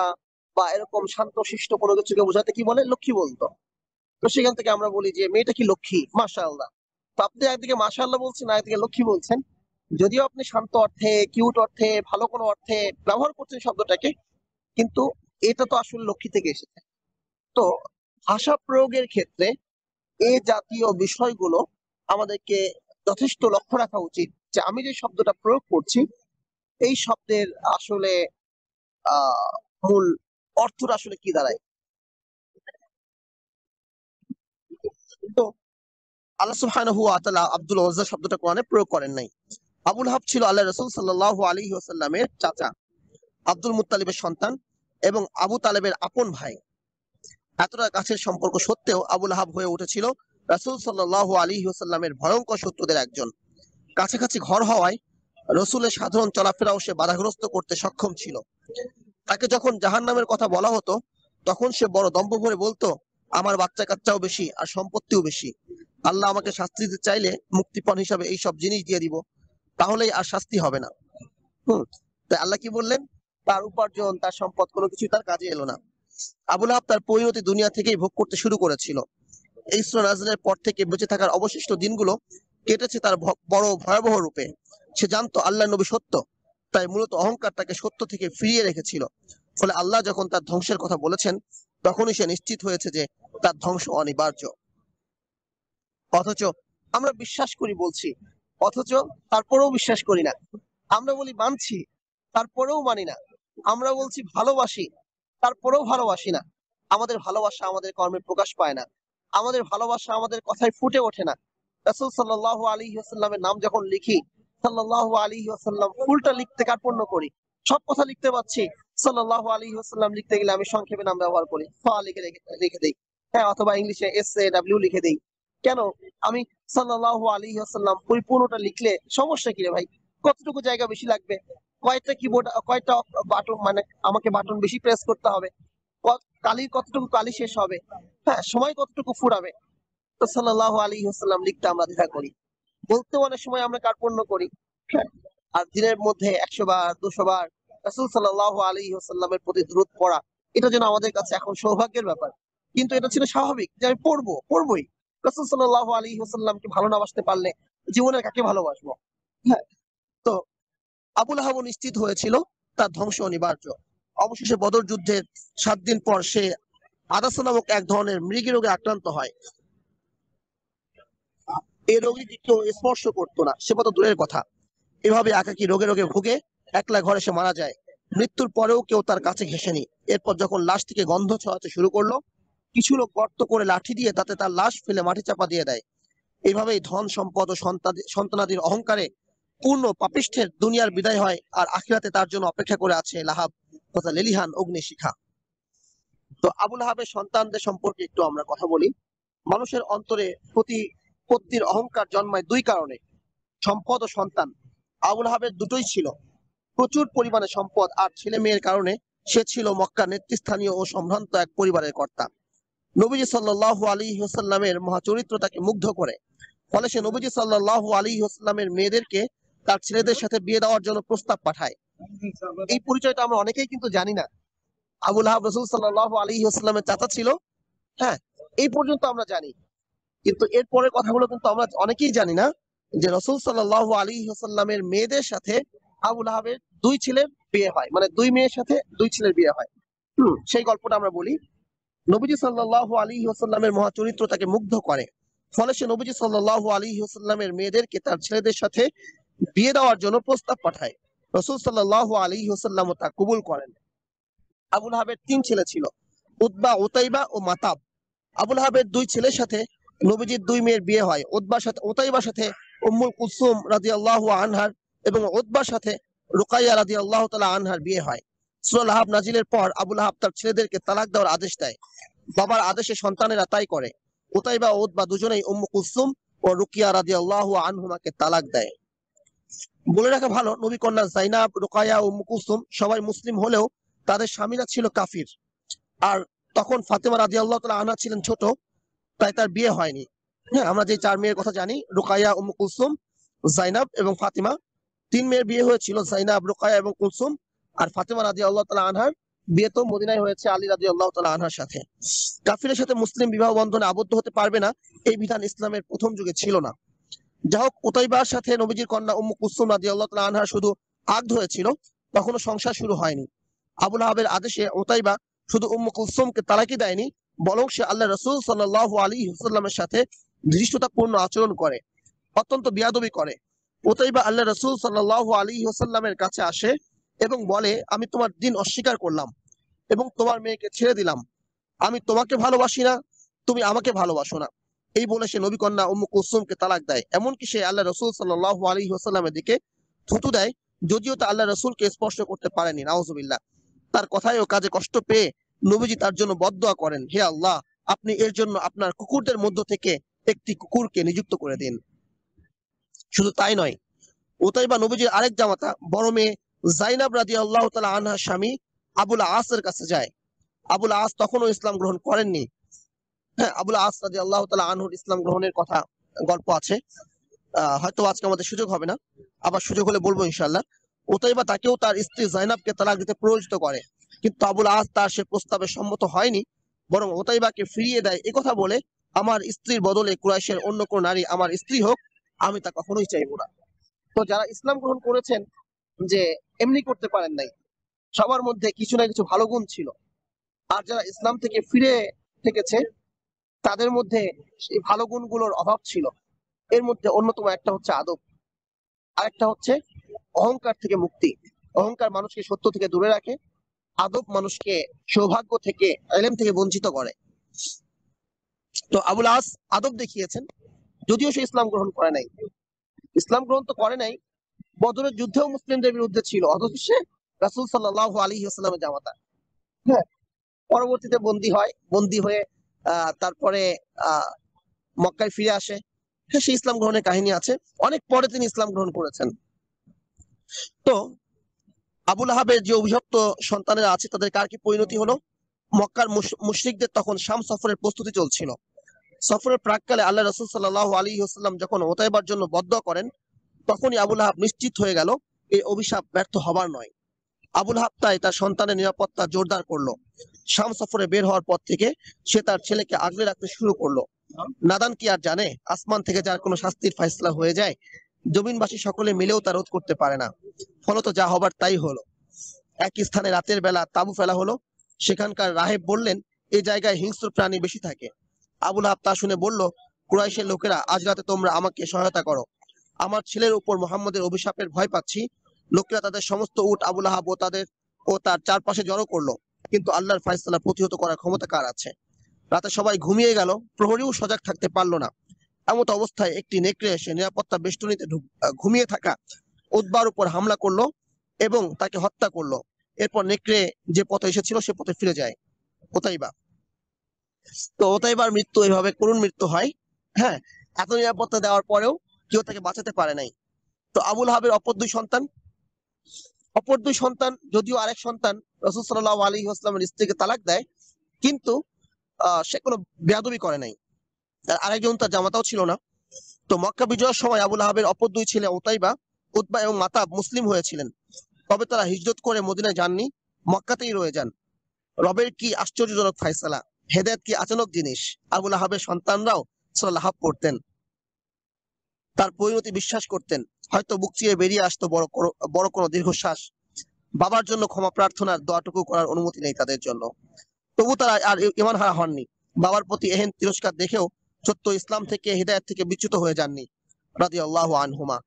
বা এরকম শান্তশিষ্ট কোনো কিছুকে বোঝাতে কি বলে? লক্ষ্মী বলতো। তো সেখান থেকে আমরা বলি যে মেয়েটা কি লক্ষ্মী, মাশাআল্লাহ। তো আপনি একদিকে মাশাআল্লাহ বলছেন, আরেকদিকে লক্ষ্মী বলছেন। যদিও আপনি শান্ত অর্থে, কিউট অর্থে, ভালো কোনো অর্থে ব্যবহার করছেন শব্দটাকে, কিন্তু এটা তো আসলে লক্ষ্মী থেকে এসেছে। তো ভাষা প্রয়োগের ক্ষেত্রে এই জাতীয় বিষয়গুলো আমাদেরকে যথেষ্ট লক্ষ্য রাখা উচিত যে আমি যে শব্দটা প্রয়োগ করছি এই শব্দের আসলে আহ মূল অর্থটা আসলে কি দাঁড়ায়। তো আল্লাহ সুবহানাহু ওয়া তাআলা আব্দুল উজ্জা শব্দটা কোরআনে প্রয়োগ করেন নাই। আবুল হাব ছিল আল্লাহ রাসূল সাল্লাল্লাহু আলাইহি ওয়াসাল্লামের চাচা, আব্দুল মুত্তালিবের সন্তান এবং আবু তালেবের আপন ভাই। এতটা কাছের সম্পর্ক সত্ত্বেও আবুল হাব হয়ে উঠেছিল রাসূল সাল্লাল্লাহু আলাইহি ওয়াসাল্লামের ভয়ঙ্কর শত্রুদের একজন। কাছাকাছি ঘর হওয়ায় রসুলের সাধারণ চলাফেরাও সে বাধাগ্রস্ত করতে সক্ষম ছিল। তাকে যখন জাহান্নামের কথা বলা হতো তখন সে বড় দম্ভ ভরে বলতো, আমার বাচ্চা কাচ্চাও বেশি আর সম্পত্তিও বেশি, আল্লাহ আমাকে শাস্তি দিতে চাইলে মুক্তিপণ হিসাবে এই সব জিনিস দিয়ে দিব, তাহলেই আর শাস্তি হবে না। তাই আল্লাহ কি বললেন? তার উপার্জন, তার সম্পদ কোনো কিছু তার কাজে এলো না। আবুল আহাব তার পরিণতি দুনিয়া থেকেই ভোগ করতে শুরু করেছিল। এই সূরা নাযিলের পর থেকে বেঁচে থাকার অবশিষ্ট দিনগুলো কেটেছে তার বড় ভয়াবহ রূপে। সে জানতো আল্লাহ নবী সত্য, তাই মূলত অহংকার তাকে সত্য থেকে ফিরিয়ে রেখেছিল। ফলে আল্লাহ যখন তার ধ্বংসের কথা বলেছেন তখনই সে নিশ্চিত হয়েছে যে তার ধ্বংস অনিবার্য। অথচ আমরা বিশ্বাস করি বলছি, অথচ তারপরেও বিশ্বাস করি না। আমরা বলি মানছি, তারপরেও মানি না। আমরা বলছি ভালোবাসি, তারপরেও ভালোবাসি না। আমাদের ভালোবাসা আমাদের কর্মে প্রকাশ পায় না, আমাদের ভালোবাসা আমাদের কথায় ফুটে ওঠে না। রাসূল সাল্লাল্লাহু আলাইহি ওয়াসাল্লামের নাম যখন লিখি, সাল্লাল্লাহু আলাইহি ওয়াসাল্লাম ফুলটা লিখতে কার্পণ্য করি। সব কথা লিখতে পাচ্ছি, সাল্লাল্লাহু আলাইহি ওয়াসাল্লাম লিখতে গেলে আমি সংক্ষেপে নাম ব্যবহার করি, লিখে দেই। হ্যাঁ, অথবা ইংলিশে SAW লিখে দেই। কেন? আমি সাল্লাল্লাহু আলাইহি ওয়াসাল্লাম পরিপূর্ণটা লিখলে সমস্যা কি রে ভাই? কতটুকু জায়গা বেশি লাগবে? কয়টা কিবোর্ড, কয়টা বাটন, মানে আমাকে বাটন বেশি প্রেস করতে হবে? কতটুকু কালি শেষ হবে? হ্যাঁ, সময় কতটুকু ফুরাবে? তো সাল্লাল্লাহু আলাইহি ওয়াসাল্লাম লিখতে আমরা দ্বিধা করি, বলতে অনেক সময় আমরা কার্পণ্য করি। হ্যাঁ, আর দিনের মধ্যে 100 বার 200 বার রাসূল সাল্লাল্লাহু আলাইহি ওয়াসাল্লামের প্রতি দুরূদ পড়া, এটা যেন আমাদের কাছে এখন সৌভাগ্যের ব্যাপার। কিন্তু এটা ছিল স্বাভাবিক যে আমি পড়বই। রাসূল সাল্লাল্লাহু আলাইহি ওয়াসাল্লামকে ভালো না বাসতে পারলে জীবনে কাকে ভালোবাসবো? হ্যাঁ। তো আবুল আহাব নিশ্চিত হয়েছিল তার ধ্বংস অনিবার্য। অবশেষে বদর যুদ্ধের 7 দিন পর সে আদাসা নামক এক ধরনের মৃগী রোগে আক্রান্ত হয়। এই রোগীকে কেউ স্পর্শ করতো না, সে কত দূরের কথা। এভাবে একাকী রোগে রোগে ভুগে একলা ঘরে সে মারা যায়। মৃত্যুর পরেও কেউ তার কাছে ঘেঁষেনি। এরপর যখন লাশ থেকে গন্ধ ছড়াতে শুরু করলো, কিছু লোক গর্ত করে লাঠি দিয়ে তাতে তার লাশ ফেলে মাটি চাপা দিয়ে দেয়। এইভাবেই ধন সম্পদ ও সন্তানাদির অহংকারে পূর্ণ পাপিষ্ঠের দুনিয়ার বিদায় হয়, আর আখিরাতে তার জন্য অপেক্ষা করে আছে লাহাব তথা লেলিহান অগ্নিশিখা। তো আবুল আহাবের সন্তানদের সম্পর্কে একটু আমরা কথা বলি। মানুষের অন্তরে প্রতিপত্তির অহংকার জন্মায় দুই কারণে, সম্পদ ও সন্তান। আবুল আহাবের দুটোই ছিল, প্রচুর পরিমাণে সম্পদ আর ছেলে মেয়ের কারণে সে ছিল মক্কার নেতৃস্থানীয় ও সম্ভ্রান্ত এক পরিবারের কর্তা। নবীজি সাল্লাল্লাহু আলাইহি ওয়াসাল্লামের মহাচরিত্র তাকে মুগ্ধ করে। ফলে সে নবীজি সাল্লাল্লাহু আলাইহি ওয়াসাল্লামের মেয়েদেরকে তার ছেলেদের সাথে বিয়ে দেওয়ার জন্য প্রস্তাব পাঠায়। এই পরিচয়টা আমরা অনেকেই কিন্তু জানি না। আবুল আহাব রাসূল সাল্লাল্লাহু আলাইহি ওয়াসাল্লামের চাচা ছিল, হ্যাঁ, এই পর্যন্ত আমরা জানি। কিন্তু এর পরের কথাগুলো কিন্তু আমরা অনেকেই জানি না যে রাসূল সাল্লাল্লাহু আলাইহি ওয়াসাল্লামের মেয়েদের সাথে আবুল আহাবের দুই ছেলের বিয়ে হয়, মানে দুই মেয়ের সাথে দুই ছেলের বিয়ে হয়। সেই গল্পটা আমরা বলি। নবীজি সাল্লাল্লাহু আলাইহি ওয়াসাল্লামের মহাচরিত্র তাকে মুগ্ধ করে। ফলে সে নবীজি সাল্লাল্লাহু আলাইহি ওয়াসাল্লামের মেয়েদেরকে তার ছেলেদের সাথে বিয়ে দেওয়ার জন্য প্রস্তাব পাঠায়। রাসূল সাল্লাল্লাহু আলাইহি ওয়াসাল্লাম তা কবুল করেন। আবুল আহাবের 3 ছেলে ছিল, উতবা, উতাইবা ও মাতাব। আবুল আহাবের 2 ছেলের সাথে নবীজির 2 মেয়ের বিয়ে হয়। উতাইবার সাথে উম্মুল কুলসুম রাদিয়াল্লাহু আনহার এবং উতবার সাথে রুকাইয়া রাদিয়াল্লাহু তাআলা আনহার বিয়ে হয়। সূরা লাহাব নাজিলের পর আবুল আহাব তার ছেলেদেরকে তালাক দেওয়ার আদেশ দেয়। বাবার আদেশে সন্তানেরা তাই করে। উতাইবা ও উতবা দুজনেই উম্মু কুলসুম ও রুকিয়া রাদিয়াল্লাহু আনহুমাকে তালাক দেয়। বলে রাখা ভালো, নবী কন্যা যায়নাব, রুকাইয়া ও উম্মু কুলসুম সবাই মুসলিম হলেও তাদের স্বামীরা ছিল কাফির। আর তখন ফাতেমা রাদিয়াল্লাহু তাআলা আনহা ছিলেন ছোট, তাই তার বিয়ে হয়নি। হ্যাঁ, আমরা যে 4 মেয়ের কথা জানি, রুকাইয়া, উম্মু কুলসুম, যায়নাব এবং ফাতিমা, 3 মেয়ের বিয়ে হয়েছিল, যায়নাব, রুকাইয়া এবং কুলসুম। আর ফাতেমা রাদিয়াল্লাহু তাআলা আনহার বিয়ে তো মদিনায় হয়েছে আলী রাদিয়াল্লাহু তাআলা আনহার সাথে। কাফিরের সাথে মুসলিম বিবাহ বন্ধনে আবদ্ধ হতে পারবে না, এই বিধান ইসলামের প্রথম যুগে ছিল না। যা হোক, উতাইবার সাথে নবীজির কন্যা উম্মু কুলসুম রাদিয়াল্লাহু তাআলা আনহার শুধু আগদ হয়েছিল, তখনও সংসার শুরু হয়নি। আবু লাহাবের আদেশে উতাইবা শুধু উম্মু কুলসুমকে তালাকই দেয়নি, বরং সে আল্লাহ রাসূল সাল্লাল্লাহু আলাইহি ওয়াসাল্লামের সাথে ধৃষ্টতাপূর্ণ আচরণ করে, অত্যন্ত বিয়াদবি করে। উতাইবা আল্লাহ রাসূল সাল্লাল্লাহু আলাইহি ওয়াসাল্লামের কাছে আসে এবং বলে, আমি তোমার দ্বীন অস্বীকার করলাম এবং তোমার মেয়েকে ছেড়ে দিলাম। আমি তোমাকে ভালোবাসি না, তুমি আমাকে ভালোবাসো না। এই বলে সে নবী কন্যা উম্মু কুলসুমকে তালাক দেয়। এমনকি সে আল্লাহ রাসূল সাল্লাল্লাহু আলাইহি ওয়াসাল্লামের দিকে থুতু দেয়, যদিও তা আল্লাহ রাসূলকে স্পর্শ করতে পারেনি। নাউজুবিল্লাহ। তার কথায় ও কাজে কষ্ট পেয়ে নবীজি তার জন্য বদদোয়া করেন, হে আল্লাহ, আপনি এর জন্য আপনার কুকুরদের মধ্য থেকে একটি কুকুরকে নিযুক্ত করে দিন। শুধু তাই নয়, উতাইবা নবীজির আরেক জামাতা বড় মেয়ে যায়নাব রাদিয়াল্লাহু তাআলা আনহার স্বামী আবুল আসের কাছে যায়। আবুল আস তখনও ইসলাম গ্রহণ করেননি। হ্যাঁ, আবুল আস রাদিয়াল্লাহু তাআলা আনহুর ইসলাম গ্রহণের কথা গল্প আছে, হয়তো আজকে আমাদের সুযোগ হবে না, আবার সুযোগ হলে বলবো ইনশাআল্লাহ। উতাইবা তাকেও তার স্ত্রী যায়নাবকে তালাক দিতে প্ররোচিত করে, কিন্তু আবুল আস তার সে প্রস্তাবে সম্মত হয়নি, বরং উতাইবাকে ফিরিয়ে দেয় একথা বলে, আমার স্ত্রীর বদলে কুরাইশের অন্য কোন নারী আমার স্ত্রী হোক, আমি তা কখনোই চাইবো না। তো যারা ইসলাম গ্রহণ করেছেন, যে এমনি করতে পারেন নাই, সবার মধ্যে কিছু না কিছু ভালো গুণ ছিল। আর যারা ইসলাম থেকে ফিরে থেকেছে, তাদের মধ্যে সেই ভালো গুণগুলোর অভাব ছিল। এর মধ্যে অন্যতম একটা হচ্ছে আদব, আরেকটা হচ্ছে অহংকার থেকে মুক্তি। অহংকার মানুষকে সত্য থেকে দূরে রাখে, আদব মানুষকে সৌভাগ্য থেকে, ইলম থেকে বঞ্চিত করে। তো আবুল আস আদব দেখিয়েছেন, যদিও সে ইসলাম গ্রহণ করে নাই। ইসলাম গ্রহণ তো করে নাই, বদরের যুদ্ধেও মুসলিমদের বিরুদ্ধে ছিল, অথচ সে রাসূল সাল্লাল্লাহু আলাইহি ওয়াসাল্লামের জামাতা। হ্যাঁ, পরবর্তীতে বন্দী হয়ে তারপরে মক্কায় ফিরে আসে। হ্যাঁ, সে ইসলাম গ্রহণের কাহিনী আছে, অনেক পরে তিনি ইসলাম গ্রহণ করেছেন। তো আবুল আহাবের যে অভিশপ্ত সন্তানেরা আছে, তাদের কার কি পরিণতি হলো? মক্কার মুশরিকদের তখন শাম সফরের প্রস্তুতি চলছিল। সফরের প্রাককালে আল্লাহ রাসূল সাল্লাল্লাহু আলাইহি ওয়াসাল্লাম যখন উতাইবার জন্য বদদোয়া করেন, তখনই আবুল আহাব নিশ্চিত হয়ে গেল এই অভিশাপ ব্যর্থ হবার নয়। আবুল আহাব তাই তার সন্তানের নিরাপত্তা জোরদার করলো। শাম সফরে বের হওয়ার পর থেকে সে তার ছেলেকে আগলে রাখতে শুরু করলো। নাদান কি আর জানে, আসমান থেকে যার কোনো শাস্তির ফয়সালা হয়ে যায়, জমিনবাসী সকলে মিলেও তা রোধ করতে পারে না। ফলত যা হবার তাই হলো। এক স্থানে রাতের বেলা তাঁবু ফেলা হলো। সেখানকার রাহেব বললেন, এই জায়গায় হিংস্র প্রাণী বেশি থাকে। আবুল আহাব তা শুনে বলল, কুরাইশের লোকেরা, আজ রাতে তোমরা আমাকে সহায়তা করো। আমার ছেলের উপর মুহাম্মদের অভিশাপের ভয় পাচ্ছি। লোকেরা তাদের সমস্ত উট আবুল আহাব ও তার চারপাশে জড়ো করলো, কিন্তু আল্লাহর ফয়সালা প্রতিহত করার ক্ষমতা কার আছে? রাতে সবাই ঘুমিয়ে গেল, প্রহরীও সজাগ থাকতে পারলো না। এমত অবস্থায় একটি নেকড়ে এসে নিরাপত্তা বেষ্টনীতে ঘুমিয়ে থাকা উতবার উপর হামলা করলো এবং তাকে হত্যা করলো। এরপর নেকড়ে যে পথে এসেছিল সে পথে ফিরে যায়। উতাইবা, তো উতাইবার মৃত্যু এইভাবে করুণ মৃত্যু হয়। হ্যাঁ, এত নিরাপত্তা দেওয়ার পরেও কেউ তাকে বাঁচাতে পারে নাই। তো আবুল আহাবের অপর দুই সন্তান, যদিও আরেক সন্তান রাসূল সাল্লাল্লাহু আলাইহি ওয়াসাল্লামের স্ত্রীকে তালাক দেয়, কিন্তু সে কোনো বেয়াদবি করে নাই। তার আরেকজন তার জামাতাও ছিল না। তো মক্কা বিজয়ের সময় আবুল আহাবের অপর দুই ছেলে উতবা এবং মাতাব মুসলিম হয়েছিলেন, তবে তারা হিজরত করে মদিনায় যাননি, মক্কাতেই রয়ে যান। রবের কি আশ্চর্যজনক ফয়সালা, হেদায়েত কি আচানক জিনিস। আবুল আহাবের সন্তানরাও সূরা লাহাব পড়তেন, তার পরিণতি বিশ্বাস করতেন। হয়তো বুক চিয়ে বেরিয়ে আসতো বড় কোনো দীর্ঘশ্বাস। বাবার জন্য ক্ষমা প্রার্থনার দোয়াটুকু করার অনুমতি নেই তাদের জন্য। তবু তারা আর ঈমান হারা হননি। বাবার প্রতি এহেন তিরস্কার দেখেও সত্য ইসলাম থেকে, হিদায়াত থেকে বিচ্যুত হয়ে যাননি, রাদিয়াল্লাহু আনহুমা।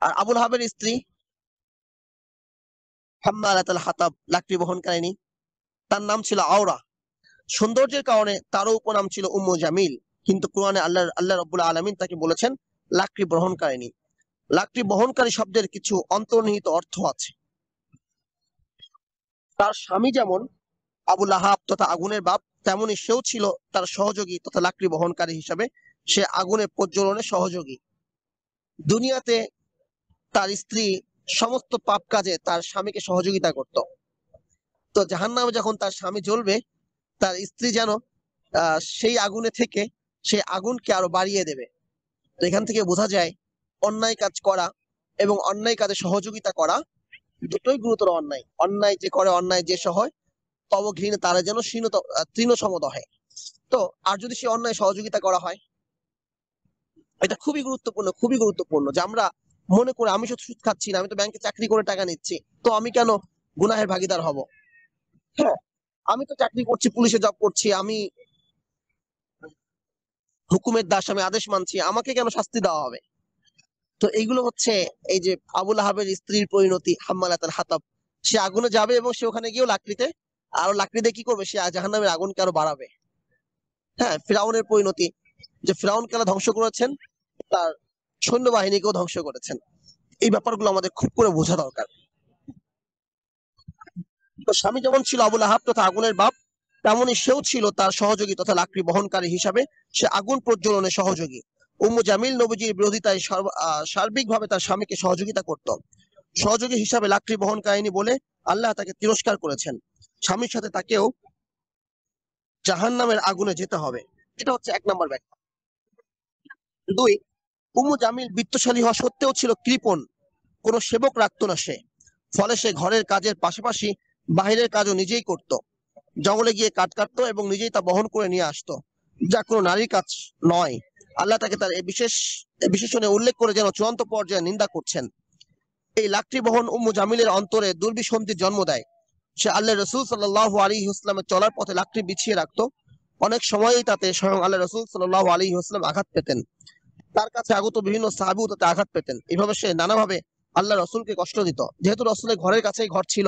আর আবুল আহাবের স্ত্রী হাম্মালাতুল হাতাব, লাকড়ি বহনকারিণী, তার নাম ছিল আওরা। সৌন্দর্যের কারণে তারও উপনাম ছিল উম্মু জামিল, কিন্তু কোরআনে আল্লাহ রাব্বুল আলামিন তাকে বলেছেন লাকড়ি বহনকারিণী। লাকড়ি বহনকারী শব্দের কিছু অন্তর্নিহিত অর্থ আছে। তার স্বামী যেমন আবুল আহাব তথা আগুনের বাপ, তেমনি সেও ছিল তার সহযোগী তথা লাকড়ি বহনকারী হিসাবে সে আগুনে প্রজ্বলনে সহযোগী। দুনিয়াতে তার স্ত্রী সমস্ত পাপ কাজে তার স্বামীকে সহযোগিতা করত। তো জাহান্নামে যখন তার স্বামী জ্বলবে, তার স্ত্রী যেন সেই আগুনে থেকে সেই আগুনকে আরো বাড়িয়ে দেবে। তো এখান থেকে বোঝা যায় অন্যায় কাজ করা এবং অন্যায় কাজে সহযোগিতা করা দুটোই গুরুতর অন্যায়। অন্যায় যে করে, অন্যায় যে সহায়, তব ঘৃণে তারা যেন তৃণ সমদহে। তো আর যদি সে অন্যায় সহযোগিতা করা হয়, এটা খুবই গুরুত্বপূর্ণ, খুবই গুরুত্বপূর্ণ যে আমরা মনে করে আমি শুধু সুদ খাচ্ছি না, আমি তো ব্যাংকে চাকরি করে টাকা নিচ্ছি, তো আমি কেন গুনাহের ভাগিদার হব? হ্যাঁ, আমি তো চাকরি করছি, পুলিশে জব করছি, আমি হুকুমের দাস, আমি আদেশ মানছি, আমাকে কেন শাস্তি দেওয়া হবে? তো এইগুলো হচ্ছে এই যে আবুল আহাবের স্ত্রীর পরিণতি, হাম্মালাতুল হাতাব। সে আগুনে যাবে এবং সে ওখানে গিয়েও লাকড়িতে, আরো লাকড়ি দিয়ে কি করবে? সে জাহান্নামের আগুনকে আরো বাড়াবে। হ্যাঁ, ফিরাউনের পরিণতি, যে ফিরাউনকে আল্লাহ ধ্বংস করেছেন, তার সৈন্যবাহিনীকেও ধ্বংস করেছেন। এই ব্যাপারগুলো আমাদের খুব করে বোঝা দরকার। তো স্বামী যেমন ছিল আবুল আহাব তথা আগুনের বাপ, তেমনই সেও ছিল তার সহযোগী তথা লাকড়ি বহনকারী হিসাবে। সে আগুন প্রজ্বলনে সহযোগী। উম্মু জামিল নবীজির বিরোধিতায় সার্বিকভাবে তার স্বামীকে সহযোগিতা করত। সহযোগী হিসাবে লাকড়ি বহনকারিনী বলে আল্লাহ তাকে তিরস্কার করেছেন। স্বামীর সাথে তাকেও জাহান্নামের আগুনে যেতে হবে। এটা হচ্ছে 1 নম্বর ব্যাখ্যা। 2, উম্মু জামিল বিত্তশালী হওয়া সত্ত্বেও ছিল কৃপণ, কোনো সেবক রাখতো না সে। ফলে সে ঘরের কাজের পাশাপাশি বাহিরের কাজও নিজেই করত। জঙ্গলে গিয়ে কাঠ কাটতো এবং নিজেই তা বহন করে নিয়ে আসতো, যা কোনো নারীর কাজ নয়। আল্লাহ তাকে তার এই বিশেষণে উল্লেখ করে যেন চূড়ান্ত পর্যায়ে নিন্দা করছেন। এই লাকড়ি বহন উম্মু জামিলের অন্তরে দুর্বিসন্ধির জন্ম দেয়। সে আল্লাহ রসুল সাল্লাল্লাহু আলাইহি ওয়াসাল্লামের চলার পথে লাকড়ি বিছিয়ে রাখতো। অনেক সময়ই তাতে স্বয়ং আল্লাহ রসুল সাল্লাল্লাহু আলাইহি ওয়াসাল্লাম আঘাত পেতেন। তার কাছে আগত বিভিন্ন সাহাবীও তাতে আঘাত পেতেন। এভাবে সে নানাভাবে আল্লাহ রসুলকে কষ্ট দিত। যেহেতু রসুলের ঘরের কাছেই ঘর ছিল,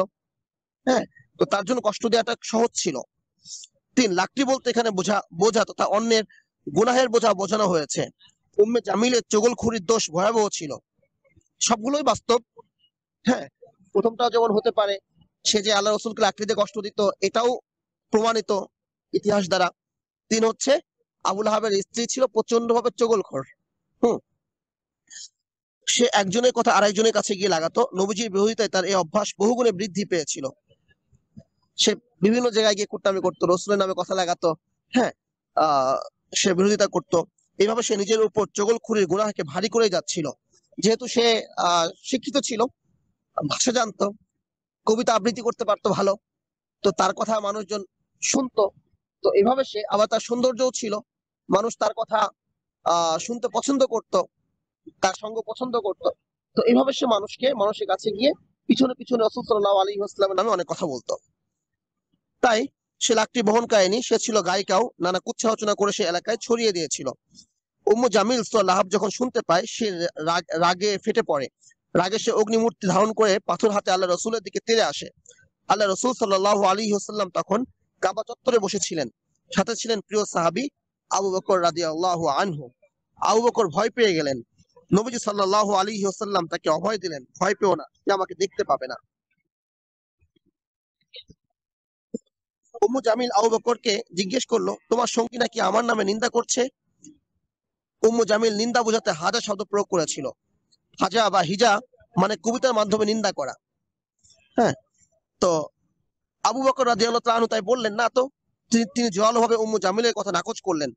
হ্যাঁ, তো তার জন্য কষ্ট দেওয়াটা সহজ ছিল। 3, লাকড়ি বলতে এখানে বোঝা তথা অন্যের গুনাহের বোঝা বোঝানো হয়েছে। উম্মে জামিলের চগলখুরির দোষ ভয়াবহ ছিল। সবগুলোই বাস্তব। হ্যাঁ, প্রথমটাও যেমন হতে পারে, সে যে আল্লাহ রসুলকে লাকড়ি দিয়ে কষ্ট দিত, এটাও প্রমাণিত ইতিহাস দ্বারা। 3 হচ্ছে আবুল আহাবের স্ত্রী ছিল প্রচন্ড ভাবে চগলখোর। সে একজনের কথা আরেকজনের কাছে গিয়ে লাগাতো। নবীজির বিরোধিতায় তার এই অভ্যাস বহুগুণে বৃদ্ধি পেয়েছিল। সে বিভিন্ন জায়গায় গিয়ে কুট্টামি করতো, রসুলের নামে কথা লাগাতো। হ্যাঁ, সে বিরোধিতা করত। এইভাবে সে নিজের উপর চগলখুরির গুনাহকে ভারী করে যাচ্ছিল। যেহেতু সে শিক্ষিত ছিল, ভাষা জানতো, কবিতা আবৃত্তি করতে পারতো ভালো, তো তার কথা মানুষজন শুনতো। তো এভাবে সে, আবার তার সৌন্দর্যও ছিল, মানুষ তার কথা শুনতে পছন্দ করত, তার সঙ্গ পছন্দ করত। তো এইভাবে সে মানুষের কাছে গিয়ে পিছনে পিছনে রাসূল সাল্লাল্লাহু আলাইহি ওয়াসাল্লামের নামে অনেক কথা বলতো। তাই সে লাকড়ি বহনকারিনী, সে ছিল গায়িকাও। নানা কুৎসা করে সে এলাকায় ছড়িয়ে দিয়েছিল। উম্মু জামিল সূরা লাহাব যখন শুনতে পায়, সে রাগে ফেটে পড়ে। রাগে সে অগ্নিমূর্তি ধারণ করে পাথর হাতে আল্লাহ রসুলের দিকে তেড়ে আসে। আল্লাহ রসুল সাল্লাল্লাহু আলাইহি ওয়াসাল্লাম তখন কাবা চত্বরে বসেছিলেন। সাথে ছিলেন প্রিয় সাহাবী আবু বকর রাদিয়াল্লাহু আনহু। আবু বকর ভয় পেয়ে গেলেন। নবীজি সাল্লাল্লাহু আলাইহি ওয়াসাল্লাম তাকে অভয় দিলেন, ভয় পেও না, সে আমাকে দেখতে পাবে না। উম্মু জামিল আবু বকরকে জিজ্ঞেস করলো, তোমার সঙ্গী নাকি আমার নামে নিন্দা করছে? উম্মু জামিল নিন্দা বোঝাতে হাজা শব্দ প্রয়োগ করেছিল। হাজা বা হিজা মানে কবিতার মাধ্যমে নিন্দা করা। হ্যাঁ, তো আবু বকর রাদিয়াল্লাহু তাআলা আনহু তাই বললেন না। তো তিনি জোরালোভাবে উম্মু জামিলের কথা নাকচ করলেন।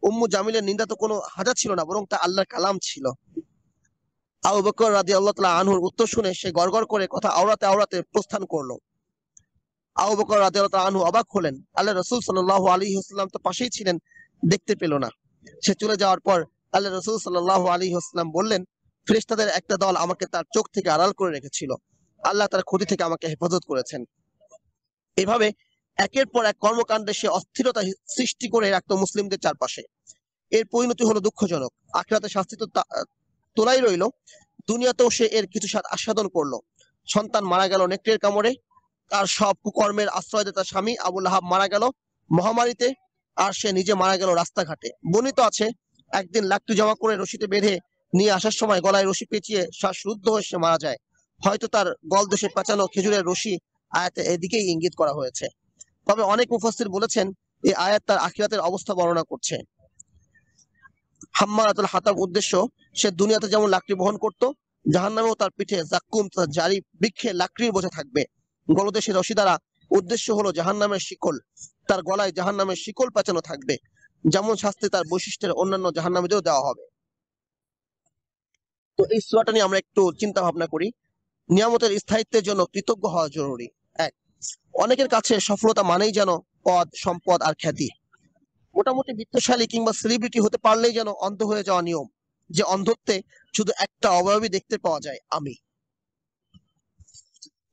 উম্মু জামিলের নিন্দা তো কোনো হাজা ছিল না, বরং তা আল্লাহর কালাম ছিল। আবু বকর রাদিয়াল্লাহু তাআলা আনহুর উত্তর শুনে সে গড়গড় করে কথা আওড়াতে প্রস্থান করলো। আবু বকর রাদিয়াল্লাহু তাআলা আনহু অবাক হলেন। আল্লাহ রাসূল সাল্লাল্লাহু আলাইহি ওয়াসাল্লাম তো পাশেই ছিলেন, দেখতে পেল না। সে চলে যাওয়ার পর আল্লাহ রাসূল সাল্লাল্লাহু আলাইহি ওয়াসাল্লাম বললেন, ফেরেশতাদের একটা দল আমাকে তার চোখ থেকে আড়াল করে রেখেছিল। আল্লাহ তার ক্ষতি থেকে আমাকে হেফাজত করেছেন। এভাবে একের পর এক কর্মকাণ্ডে সে অস্থিরতা সৃষ্টি করে রাখতো মুসলিমদের চারপাশে। এর পরিণতি হলো দুঃখজনক। আখিরাতে শাস্তি তো তোলাই রইল, দুনিয়াতেও সে এর কিছু স্বাদ আস্বাদন করলো। সন্তান মারা গেল নেকড়ের কামড়ে। তার সব কুকর্মের আশ্রয় দিয়ে তার স্বামী আবুল আহাব মারা গেল মহামারীতে। আর সে নিজে মারা গেল রাস্তাঘাটে। বর্ণিত আছে, একদিন লাকড়ি জমা করে রশিতে বেঁধে নিয়ে আসার সময় গলায় রশি পেঁচিয়ে শ্বাসরুদ্ধ হয়ে সে মারা যায়। হয়তো তার গলদেশে পেঁচানো খেজুরের রশি আয়াতে এদিকেই ইঙ্গিত করা হয়েছে। তবে অনেক মুফাসসির বলেছেন এই আয়াত তার আখিরাতের অবস্থা বর্ণনা করছে। হাম্মালাতুল হাতাব উদ্দেশ্য, সে দুনিয়াতে যেমন লাকড়ি বহন করত, জাহান্নামেও তার পিঠে জাক্কুম তথা জারি বৃক্ষে লাকড়ির বোঝা থাকবে। গলদেশে রশি দ্বারা উদ্দেশ্য হলো জাহান্নামের শিকল। তার গলায় জাহান্নামের শিকল পেঁচানো থাকবে। যেমন শাস্তি তার বৈশিষ্ট্যের অন্যান্য জাহান্নামীদেরও দেওয়া হবে। তো এই সূরাটা নিয়ে আমরা একটু চিন্তা ভাবনা করি। নিয়ামতের স্থায়িত্বের জন্য কৃতজ্ঞ হওয়া জরুরি। এক, অনেকের কাছে সফলতা মানেই যেন পদ, সম্পদ আর খ্যাতি। মোটামুটি বিত্তশালী কিংবা সেলিব্রিটি হতে পারলেই যেন অন্ধ হয়ে যাওয়া নিয়ম, যে অন্ধত্বে শুধু একটা অবয়বই দেখতে পাওয়া যায়, আমি।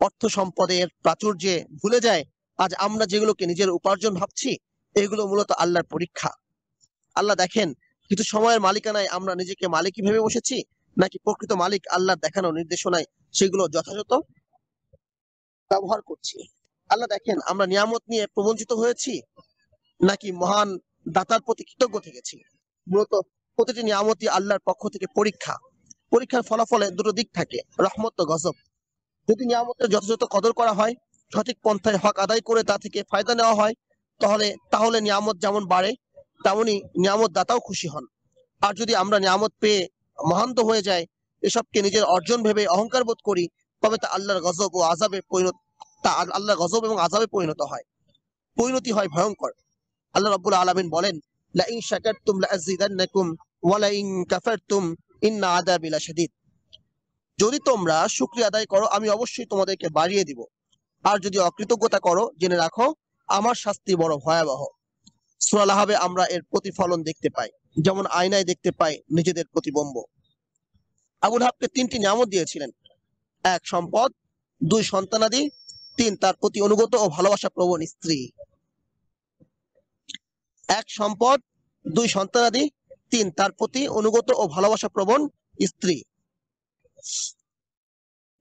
অর্থ সম্পদের প্রাচুর্যে ভুলে যায় আজ আমরা যেগুলোকে নিজের উপার্জন ভাবছি, এগুলো মূলত আল্লাহর পরীক্ষা। আল্লাহ দেখেন কিছু সময়ের মালিকানায় আমরা নিজেকে মালিকই ভেবে বসেছি, নাকি প্রকৃত মালিক আল্লাহর দেখানো নির্দেশনায় সেগুলো যথাযথ ব্যবহার করছি। আল্লাহ দেখেন আমরা নিয়ামত নিয়ে প্রবঞ্চিত হয়েছি, নাকি মহান দাতার প্রতি কৃতজ্ঞ থেকেছি। মূলত প্রতিটি নিয়ামতই আল্লাহর পক্ষ থেকে পরীক্ষা। পরীক্ষার ফলাফলে দুটো দিক থাকে, রহমত ও গজব। যদি নিয়ামতের যথাযথ কদর করা হয়, সঠিক পন্থায় হক আদায় করে তা থেকে ফায়দা নেওয়া হয়, তাহলে নিয়ামত যেমন বাড়ে, তেমনি নিয়ামত দাতাও খুশি হন। আর যদি আমরা নিয়ামত পেয়ে মহান্ত হয়ে যায়, এসবকে নিজের অর্জন ভেবে অহংকার বোধ করি, তবে তা আল্লাহর গজব এবং আযাবে পরিণত হয়। পরিণতি হয় ভয়ঙ্কর। আল্লাহ রাব্বুল আলামিন বলেন, লা ইন শাকারতুম লাযিদান্নাকুম ওয়া লা ইন কাফারতুম ইন্না আযাবি লাশাদীদ। যদি তোমরা শুকরিয়া আদায় করো, আমি অবশ্যই তোমাদেরকে বাড়িয়ে দিব, আর যদি অকৃতজ্ঞতা করো, জেনে রাখো আমার শাস্তি বড় ভয়াবহ। সূরা লাহাবে আমরা এর প্রতিফলন দেখতে পাই, যেমন আয়নায় দেখতে পাই নিজেদের প্রতিবিম্ব। আবু লাহাবকে 3টি নিয়ামত দিয়েছিলেন। 1, সম্পদ, 2, সন্তানাদি, 3, তার প্রতি অনুগত ও ভালোবাসা প্রবণ স্ত্রী। 1, সম্পদ, 2, সন্তানাদি, 3, তার প্রতি অনুগত ও ভালোবাসা প্রবণ স্ত্রী।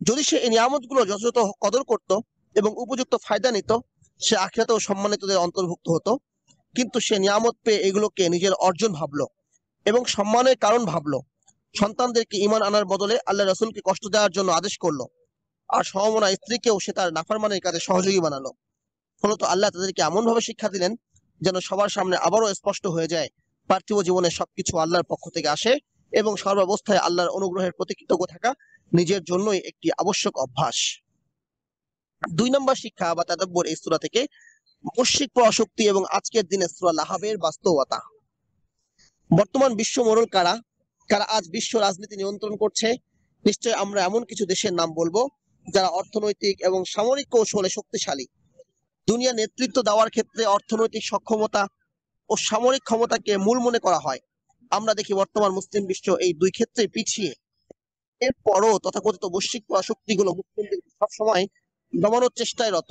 যদি সে এই নিয়ামতগুলো যথাযথ কদর করত এবং উপযুক্ত ফায়দা নিত, সে আখিরাতেও সম্মানিতদের অন্তর্ভুক্ত হতো। কিন্তু সে নিয়ামত পেয়ে এগুলোকে নিজের অর্জন ভাবলো এবং সম্মানের কারণ ভাবলো। সন্তানদেরকে ঈমান আনার বদলে আল্লাহ রাসূলকে কষ্ট দেওয়ার জন্য আদেশ করলো, আর সমমনা স্ত্রীকেও সে তার নাফরমানের কাজে সহযোগী বানালো। ফলত আল্লাহ তাদেরকে এমন ভাবে শিক্ষা দিলেন যেন সবার সামনে আবারও স্পষ্ট হয়ে যায় পার্থিব জীবনে সবকিছু আল্লাহর পক্ষ থেকে আসে এবং সর্বাবস্থায় আল্লাহর অনুগ্রহের প্রতি কৃতজ্ঞ থাকা নিজের জন্যই একটি আবশ্যক অভ্যাস। 2 নম্বর শিক্ষা বা তাদাব্বুর এই সূরা থেকে মুশরিক পরাশক্তি এবং আজকের দিনে সূরা লাহাবের বাস্তবতা। বর্তমান বিশ্ব মোড়ল কারা আজ বিশ্ব রাজনীতি নিয়ন্ত্রণ করছে? নিশ্চয় আমরা এমন কিছু দেশের নাম বলবো যারা অর্থনৈতিক এবং সামরিক কৌশলে শক্তিশালী। দুনিয়া নেতৃত্ব দেওয়ার ক্ষেত্রে অর্থনৈতিক সক্ষমতা ও সামরিক ক্ষমতাকে মূল মনে করা হয়। আমরা দেখি বর্তমান মুসলিম বিশ্ব এই 2 ক্ষেত্রে পিছিয়ে। এরপরও তথাকথিত বৈশ্বিক শক্তিগুলো মুসলিমদের সবসময় দমানোর চেষ্টায় রত।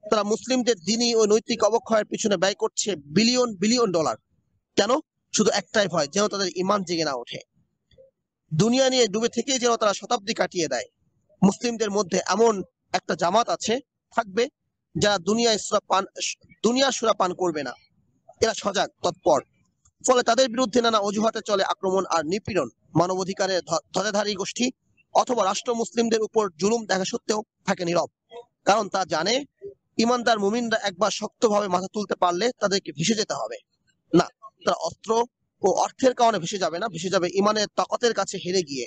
তারা মুসলিমদের দ্বীনি ও নৈতিক অবক্ষয়ের পিছনে ব্যয় করছে বিলিয়ন বিলিয়ন ডলার। কেন? শুধু একটাই ভয়, যেন তাদের ঈমান জেগে না ওঠে। দুনিয়া নিয়ে ডুবে থেকেই যেন তারা শতাব্দী কাটিয়ে দেয়। মুসলিমদের মধ্যে এমন একটা জামাত থাকবে যারা দুনিয়ার সুরা পান করবে না। এরা সজাগ, তৎপর। ফলে তাদের বিরুদ্ধে নানা অজুহাতে চলে আক্রমণ আর নিপীড়ন। মানবাধিকারের ধ্বজাধারী গোষ্ঠী অথবা রাষ্ট্র মুসলিমদের উপর জুলুম দেখা সত্ত্বেও থাকে নীরব, কারণ তা জানে ঈমানদার মুমিনরা একবার শক্তভাবে মাথা তুলতে পারলে তাদেরকে ভেসে যেতে হবে না। তারা অস্ত্র ও অর্থের কারণে ভেসে যাবে না, ভেসে যাবে ঈমানের তাকতের কাছে হেরে গিয়ে।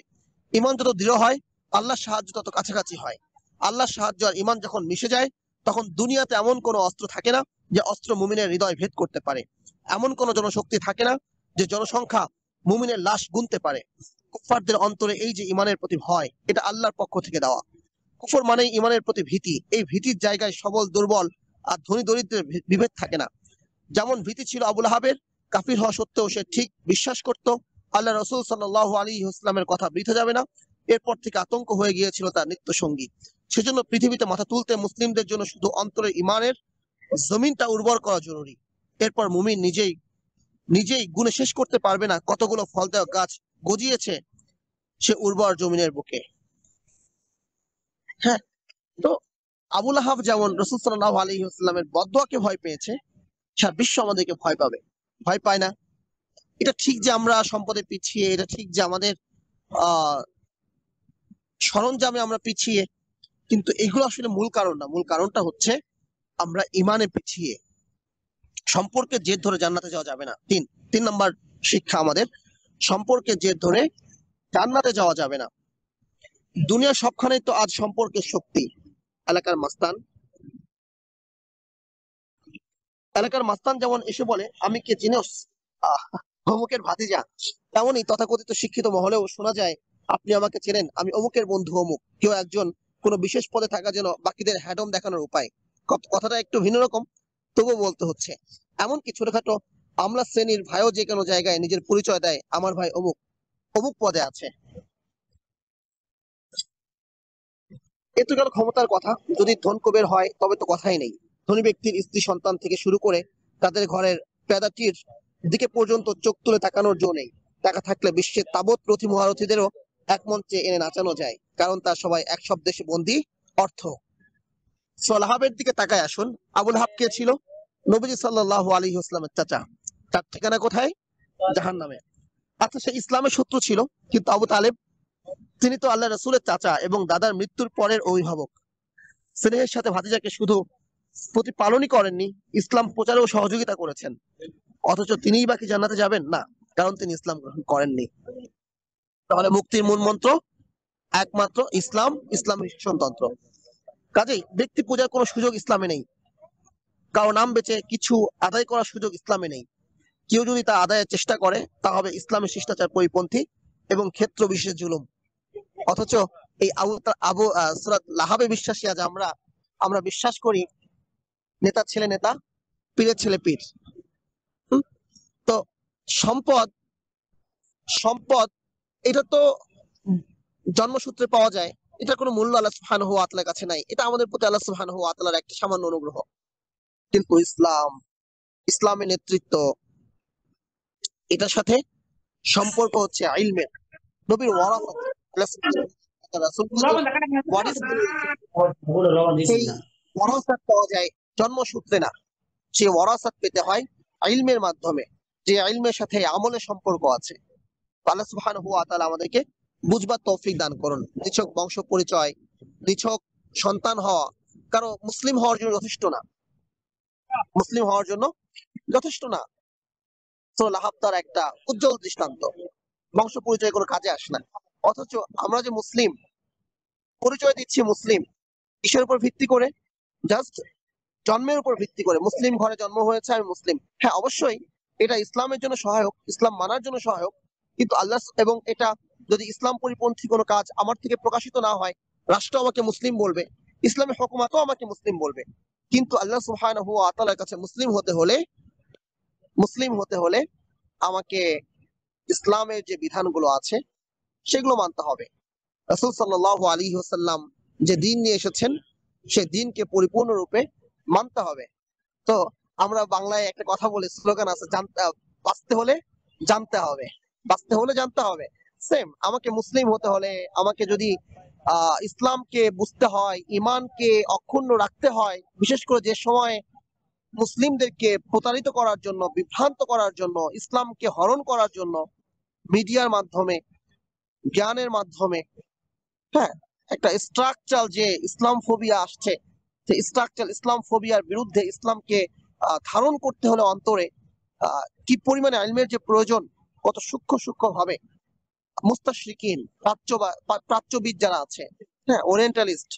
ঈমান যত দৃঢ় হয়, আল্লাহর সাহায্য তত কাছাকাছি হয়। আল্লাহর সাহায্য আর ঈমান যখন মিশে যায়, তখন দুনিয়াতে এমন কোনো অস্ত্র থাকে না যে অস্ত্র মুমিনের হৃদয় ভেদ করতে পারে। এমন কোনো জনশক্তি থাকে না যে জনসংখ্যা মুমিনের লাশ গুনতে পারে। কুফফারদের অন্তরে এই যে ঈমানের প্রতি ভয়, এটা আল্লাহর পক্ষ থেকে দেওয়া। কুফর মানেই ঈমানের প্রতি ভীতি। এই ভীতির জায়গায় সবল দুর্বল আর ধনী দরিদ্রের বিভেদ থাকে না। যেমন ভীতি ছিল আবু লাহাবের, কাফির হওয়া সত্ত্বেও সে ঠিক বিশ্বাস করত আল্লাহ রাসূল সাল্লাল্লাহু আলাইহি ওয়াসাল্লামের কথা বৃথা যাবে না। এরপর থেকে আতঙ্ক হয়ে গিয়েছিল তার নিত্য সঙ্গী। সেজন্য পৃথিবীতে মাথা তুলতে মুসলিমদের জন্য শুধু অন্তরের ঈমানের জমিনটা উর্বর করা জরুরি। এরপর মুমিন নিজেই গুণে শেষ করতে পারবে না কতগুলো ফল দেওয়া গাছ গজিয়েছে সে উর্বর জমিনের বুকে। হ্যাঁ, তো আবু লাহাব যেমন রাসূল সাল্লাল্লাহু আলাইহি ওয়াসাল্লামের বদদোয়াকে ভয় পেয়েছে, সারা বিশ্ব আমাদেরকে ভয় পাবে। ভয় পায় না। এটা ঠিক যে আমরা সম্পদে পিছিয়ে, এটা ঠিক যে আমাদের সরঞ্জামে আমরা পিছিয়ে, কিন্তু এগুলো আসলে মূল কারণ না। মূল কারণটা হচ্ছে আমরা ঈমানে পিছিয়ে। সম্পর্কের জেদ ধরে জান্নাতে যাওয়া যাবে না। 3 নম্বর শিক্ষা আমাদের, সম্পর্কের জেদ ধরে জান্নাতে যাওয়া যাবে না। দুনিয়ার সবখানেই তো আজ সম্পর্কের শক্তি। এলাকার মাস্তান যেমন এসে বলে, আমি কে চিনোস, অমুকের ভাতিজা, তেমনই তথাকথিত শিক্ষিত মহলেও শোনা যায়, আপনি আমাকে চেনেন, আমি অমুকের বন্ধু অমুক। কেউ একজন কোনো বিশেষ পদে থাকা যেন বাকিদের হ্যাডম দেখানোর উপায়। কথাটা একটু ভিন্ন রকম, তবুও বলতে হচ্ছে। এমনকি ছোটখাটো আমলা শ্রেণীর ভাইও যে কোনো জায়গায় নিজের পরিচয় দেয়, আমার ভাই অমুক অমুক পদে আছে। এ তো গেল ক্ষমতার কথা। যদি ধন কুবের হয় তবে তো কথাই নেই। ধনী ব্যক্তির স্ত্রী সন্তান থেকে শুরু করে তাদের ঘরের পেদাটির দিকে পর্যন্ত চোখ তুলে তাকানোর জো নেই। টাকা থাকলে বিশ্বের তাবৎ রথী মহারথীদেরও এক মঞ্চে এনে নাচানো যায়, কারণ তার সবাই এক শব্দে বন্দী, অর্থ। লাহাবের দিকে তাকায় আসুন। আবুল হাব কে ছিল? নবীজি সাল্লাল্লাহু আলাইহি ওয়াসাল্লামের চাচা। তার ঠিকানা কোথায়? জাহান্নামে। আচ্ছা, সে ইসলামের শত্রু ছিল, কিন্তু আবু তালেব, তিনি তো আল্লাহ রাসূলের চাচা এবং দাদার মৃত্যুর পরের অভিভাবক। স্নেহের সাথে ভাতিজাকে শুধু প্রতিপালনই করেননি, ইসলাম প্রচারেও সহযোগিতা করেছেন। অথচ তিনিই বাকি জান্নাতে যাবেন না, কারণ তিনি ইসলাম গ্রহণ করেননি। তাহলে মুক্তির মূল মন্ত্র একমাত্র ইসলাম, ইসলামী শাসনতন্ত্র। কাজেই ব্যক্তি পূজার কোনো সুযোগ ইসলামে নেই। কারো নাম বেচে কিছু আদায় করার সুযোগ ইসলামে নেই। কেউ যদি তা আদায়ের চেষ্টা করে, তা হবে ইসলামের শিষ্টাচার পরিপন্থী এবং ক্ষেত্র বিশেষ জুলুম। অথচ এই আবু সূরা লাহাবে বিশ্বাসী আজ আমরা বিশ্বাস করি নেতার ছেলে নেতা, পীরের ছেলে পীর। তো সম্পদ সম্পদ এটা তো জন্মসূত্রে পাওয়া যায়, এটা কোনো মূল্য আল্লাহ সুবহানাহু ওয়া তাআলার কাছে নাই। এটা আমাদের প্রতি আল্লাহ সুবহানাহু ওয়া তাআলার একটা সামান্য অনুগ্রহ। কিন্তু ইসলামের নেতৃত্ব, এটার সাথে সম্পর্ক হচ্ছে ইলমের, নবীর ওয়ারাসাত। সেই ওয়ারাসাত পাওয়া যায় জন্মসূত্রে না, সেই ওয়ারাসাত পেতে হয় ইলমের মাধ্যমে, যে ইলমের সাথে আমলের সম্পর্ক আছে। আল্লাহ সুবহানাহু ওয়া তাআলা আমাদেরকে বুঝবার তৌফিক দান করুন। নিছক বংশ পরিচয়, নিছক সন্তান হওয়া কারো মুসলিম হওয়ার জন্য যথেষ্ট না, মুসলিম হওয়ার জন্য যথেষ্ট না। সূরা লাহাব তার একটা উজ্জ্বল দৃষ্টান্ত। বংশ পরিচয় কোনো কাজে আসে না। অথচ আমরা যে মুসলিম, পরিচয় দিচ্ছি মুসলিম কিসের উপর ভিত্তি করে? জাস্ট জন্মের উপর ভিত্তি করে। মুসলিম ঘরে জন্ম হয়েছে, আমি মুসলিম। হ্যাঁ, অবশ্যই এটা ইসলামের জন্য সহায়ক, ইসলাম মানার জন্য সহায়ক, কিন্তু আল্লাহ এবং এটা যদি ইসলাম পরিপন্থী কোনো কাজ আমার থেকে প্রকাশিত না হয়, রাষ্ট্র আমাকে মুসলিম বলবে, ইসলামের হুকুমাতও আমাকে মুসলিম বলবে। কিন্তু আল্লাহ সুবহানাহু ওয়া তাআলার কাছে মুসলিম হতে হলে আমাকে ইসলামের যে বিধানগুলো আছে সেগুলো মানতে হবে। রাসূল সাল্লাল্লাহু আলাইহি ওয়াসাল্লাম যে দ্বীন নিয়ে এসেছেন, সেই দ্বীনকে পরিপূর্ণরূপে মানতে হবে। তো আমরা বাংলায় একটা কথা বলি, স্লোগান আছে, বাঁচতে হলে জানতে হবে, বাঁচতে হলে জানতে হবে। সেম, আমাকে মুসলিম হতে হলে, আমাকে যদি ইসলামকে বুঝতে হয়, ইমানকে অক্ষুণ্ণ রাখতে হয়, বিশেষ করে যে সময় মুসলিমদেরকে প্রতারিত করার জন্য, বিভ্রান্ত করার জন্য, ইসলামকে হরণ করার জন্য মিডিয়ার মাধ্যমে, জ্ঞানের মাধ্যমে, হ্যাঁ, একটা স্ট্রাকচার যে ইসলাম ফোবিয়া আসছে, সেই স্ট্রাকচার ইসলাম ফোবিয়ার বিরুদ্ধে ইসলামকে ধারণ করতে হলে অন্তরে কি পরিমাণে ইলমের যে প্রয়োজন, কত সূক্ষ্ম ভাবে মুস্তাশরিকিন, প্রাচ্যবিদ যারা আছে, হ্যাঁ, ওরিয়েন্টালিস্ট,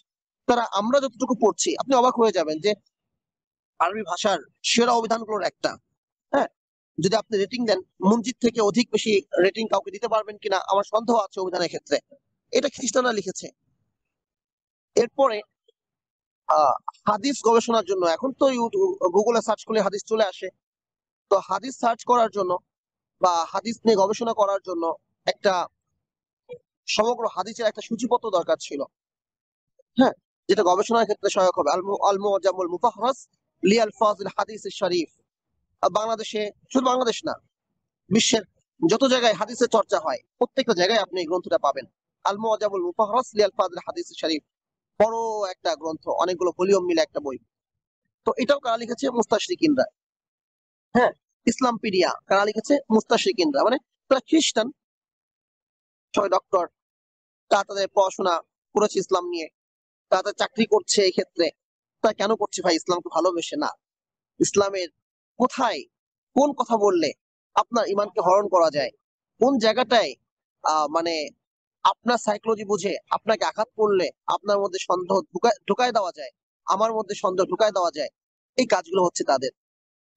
তারা, আমরা যতটুকু পড়ছি, আপনি অবাক হয়ে যাবেন যে আরবি ভাষার সেরা অভিধানগুলোর একটা, হ্যাঁ, যদি আপনি রেটিং দেন, মুনজিদ থেকে অধিক বেশি রেটিং কাউকে দিতে পারবেন কিনা আমার সন্দেহ আছে অভিধানের ক্ষেত্রে। এটা খ্রিস্টানরা লিখেছে। এরপরে হাদিস গবেষণার জন্য এখন তো গুগলে সার্চ করলে হাদিস চলে আসে। তো হাদিস সার্চ করার জন্য বা হাদিস নিয়ে গবেষণা করার জন্য একটা সমগ্র হাদিসের একটা সূচিপত্র দরকার ছিল, হ্যাঁ, যেটা গবেষণার ক্ষেত্রে সহায়ক হবে। আল মুআজ্জামুল মুফাহরাস লিআলফাজিল হাদিস শরীফ। বাংলাদেশে, শুধু বাংলাদেশ না, বিশ্বের যত জায়গায় হাদিসের চর্চা হয় প্রত্যেকটা জায়গায় আপনি এই গ্রন্থটা পাবেন, আল মুআজ্জামুল মুফাহরাস লিআলফাজিল হাদিস শরীফ। বড় একটা গ্রন্থ, অনেকগুলো ভলিউম মিলে একটা বই। তো এটাও কারা লিখেছে? মুস্তাশরিকিনরা। হ্যাঁ, ইসলামপিডিয়া কারা লিখেছে? মুস্তাশরিকিনরা। মানে তারা খ্রিস্টান, সবাই ডক্টর, তারা তাদের পড়াশোনা করেছে ইসলাম নিয়ে, তারা তাদের চাকরি করছে। এই ক্ষেত্রে তারা কেন করছে? ভাই, ইসলামকে ভালোবেসে না। ইসলামের কোথায়, কোন কথা বললে আপনার ইমানকে হরণ করা যায়, কোন জায়গাটায় মানে আপনার সাইকোলজি বুঝে আপনাকে আঘাত করলে আপনার মধ্যে সন্দেহ ঢুকায় দেওয়া যায়, আমার মধ্যে সন্দেহ ঢুকায় দেওয়া যায়, এই কাজগুলো হচ্ছে তাদের।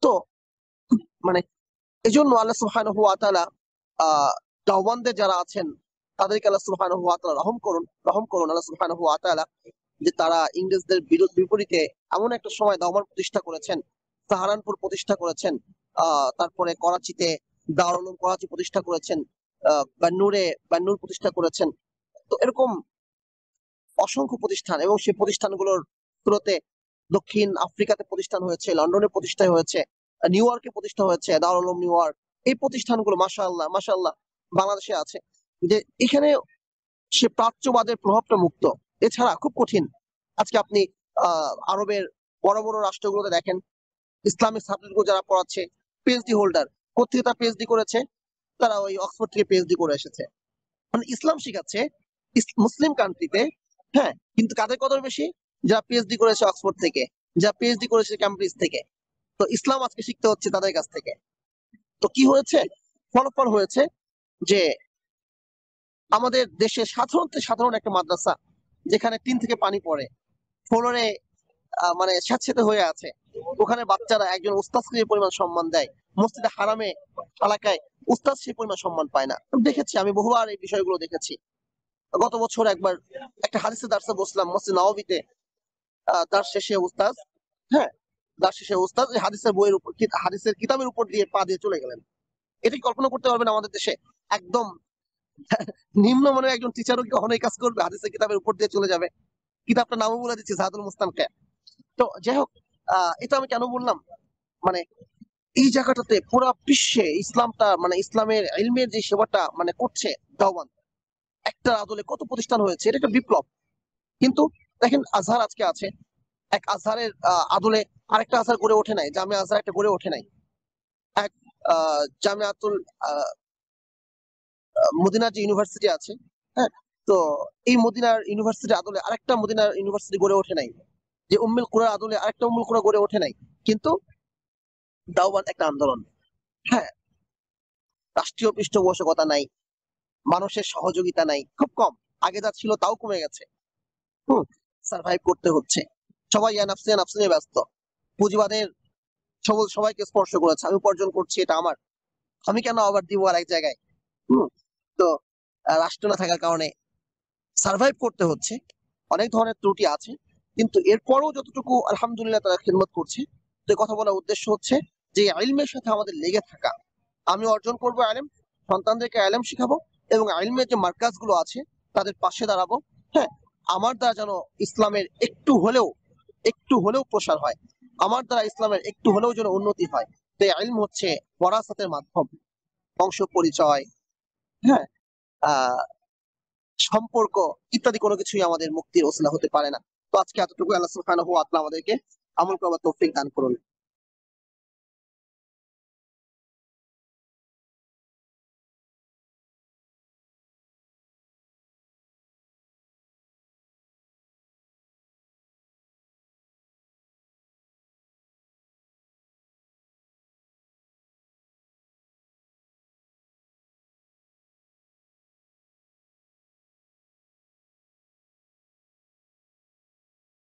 তো মানে এজন্য আল্লাহ সুবহানাহু ওয়া তাআলা দাওয়ানদের যারা আছেন, তাদেরকে আল্লাহ সুবহানাহু ওয়া তাআলা রহম করুন আল্লাহ সুবহানাহু ওয়া তাআলা, যে তারা ইংরেজদের বিপরীতে এমন একটা সময় দাওমান প্রতিষ্ঠা করেছেন, সাহারানপুর প্রতিষ্ঠা করেছেন, তারপরে করাচিতে দারুল উলুম করাচি প্রতিষ্ঠা করেছেন, বান্নুর প্রতিষ্ঠা করেছেন। তো এরকম অসংখ্য প্রতিষ্ঠান, এবং সেই প্রতিষ্ঠানগুলোর শুরুতে দক্ষিণ আফ্রিকাতে প্রতিষ্ঠান হয়েছে, লন্ডনে প্রতিষ্ঠা হয়েছে, নিউ ইয়র্কে প্রতিষ্ঠা হয়েছে দারুল উলুম নিউ ইয়র্ক। এই প্রতিষ্ঠানগুলো মাশাআল্লাহ মাশাআল্লাহ বাংলাদেশে আছে, যে এখানে সে প্রাচ্যবাদের প্রভাবটা মুক্ত। এছাড়া খুব কঠিন, আজকে আপনি আরবের বড় বড় রাষ্ট্রগুলোতে দেখেন ইসলামিক সাবজেক্টগুলো যারা পড়াচ্ছে পিএইচডি হোল্ডার, কোথেকে তারা পিএইচডি করেছে? তারা ওই অক্সফোর্ড থেকে পিএইচডি করে এসেছে, মানে ইসলাম শিখাচ্ছে মুসলিম কান্ট্রিতে। হ্যাঁ, কিন্তু কাদের কদর বেশি? যারা পিএইচডি করেছে অক্সফোর্ড থেকে, যারা পিএইচডি করেছে ক্যামব্রিজ থেকে। তো ইসলাম আজকে শিখতে হচ্ছে তাদের কাছ থেকে। তো কি হয়েছে? ফলাফল হয়েছে যে আমাদের দেশে সাধারণ একটা মাদ্রাসা, যেখানে টিন থেকে পানি পড়ে, ফ্লোরে মানে স্যাঁতসেঁতে হয়ে আছে, ওখানে বাচ্চারা একজন উস্তাদকে যে পরিমাণ সম্মান দেয়, মসজিদে হারামে এলাকায় উস্তাদ সেই পরিমাণ সম্মান পায় না। আমি দেখেছি, আমি বহুবার এই বিষয়গুলো দেখেছি। গত বছর একবার একটা হাদিসের দার্সে বসলাম মসজিদ নববীতে, দার্স শেষে উস্তাদ, হ্যাঁ দার্স শেষে উস্তাদ ওই হাদিসের বইয়ের উপর, হাদিসের কিতাবের উপর দিয়ে পা দিয়ে চলে গেলেন। এটা কি কল্পনা করতে পারবেন আমাদের দেশে একদম নিম্নমানের একজন টিচারও কি কখনো এই কাজ করবে? হাদিসের কিতাবের উপর দিয়ে চলে যাবে। কিতাবটা নামও বলে দিচ্ছি, জাহাদুল মুস্তানকে। তো যাই হোক, এটা আমি কেন বললাম, মানে এই জায়গাটাতে পুরো বিশ্বে ইসলামটা, মানে ইসলামের ইলমের যে সেবাটা মানে করছে দাওয়ান, একটা আদলে কত প্রতিষ্ঠান হয়েছে, এটা একটা বিপ্লব। কিন্তু দেখেন আজহার আজকে আছে, এক আজহারের আদলে আরেকটা আজহার গড়ে ওঠে নাই, জামিয়া আজহার একটা গড়ে ওঠে নাই, এক জামিয়াতুল মদিনার যে ইউনিভার্সিটি আছে, হ্যাঁ, তো এই মদিনার ইউনিভার্সিটি আদলে আরেকটা মদিনার ইউনিভার্সিটি গড়ে ওঠে নাই, যে উম্মুল কুরা আদলে আরেকটা উম্মুল কুরা গড়ে ওঠে নাই। কিন্তু দাওয়ান একটা আন্দোলন। হ্যাঁ, রাষ্ট্রীয় পৃষ্ঠপোষকতা নাই, মানুষের সহযোগিতা নাই, খুব কম, আগে যা ছিল তাও কমে গেছে। সার্ভাইভ করতে হচ্ছে, সবাই ইয়া নাফসি নিয়ে ব্যস্ত। পুঁজিবাদের সবল সবাইকে স্পর্শ করেছে, আমি উপার্জন করছি, এটা আমার, আমি কেন আবার দিব আর এক জায়গায়। তো রাষ্ট্র না থাকার কারণে সার্ভাইভ করতে হচ্ছে, অনেক ধরনের ত্রুটি আছে, কিন্তু এরপরও যতটুকু আলহামদুলিল্লাহ তারা খিদমত করছে। তো কথা বলার উদ্দেশ্য হচ্ছে যে ইলমের সাথে আমাদের লেগে থাকা, আমি অর্জন করবো ইলম, সন্তানদেরকে ইলম শিখাবো, এবং ইলমের যে মার্কাজ গুলো আছে তাদের পাশে দাঁড়াবো। হ্যাঁ, আমার দ্বারা যেন ইসলামের একটু হলেও প্রসার হয়, আমার দ্বারা ইসলামের একটু হলেও যেন উন্নতি হয়। তো ইলম হচ্ছে ওয়ারাসাতের মাধ্যম, বংশ পরিচয়, হ্যাঁ, সম্পর্ক ইত্যাদি কোনো কিছুই আমাদের মুক্তির ওসিলা হতে পারে না। তো আজকে এতটুকু, আল্লাহ সুবহানাহু ওয়া তাআলা আমাদেরকে আমল করার তৌফিক দান করুন।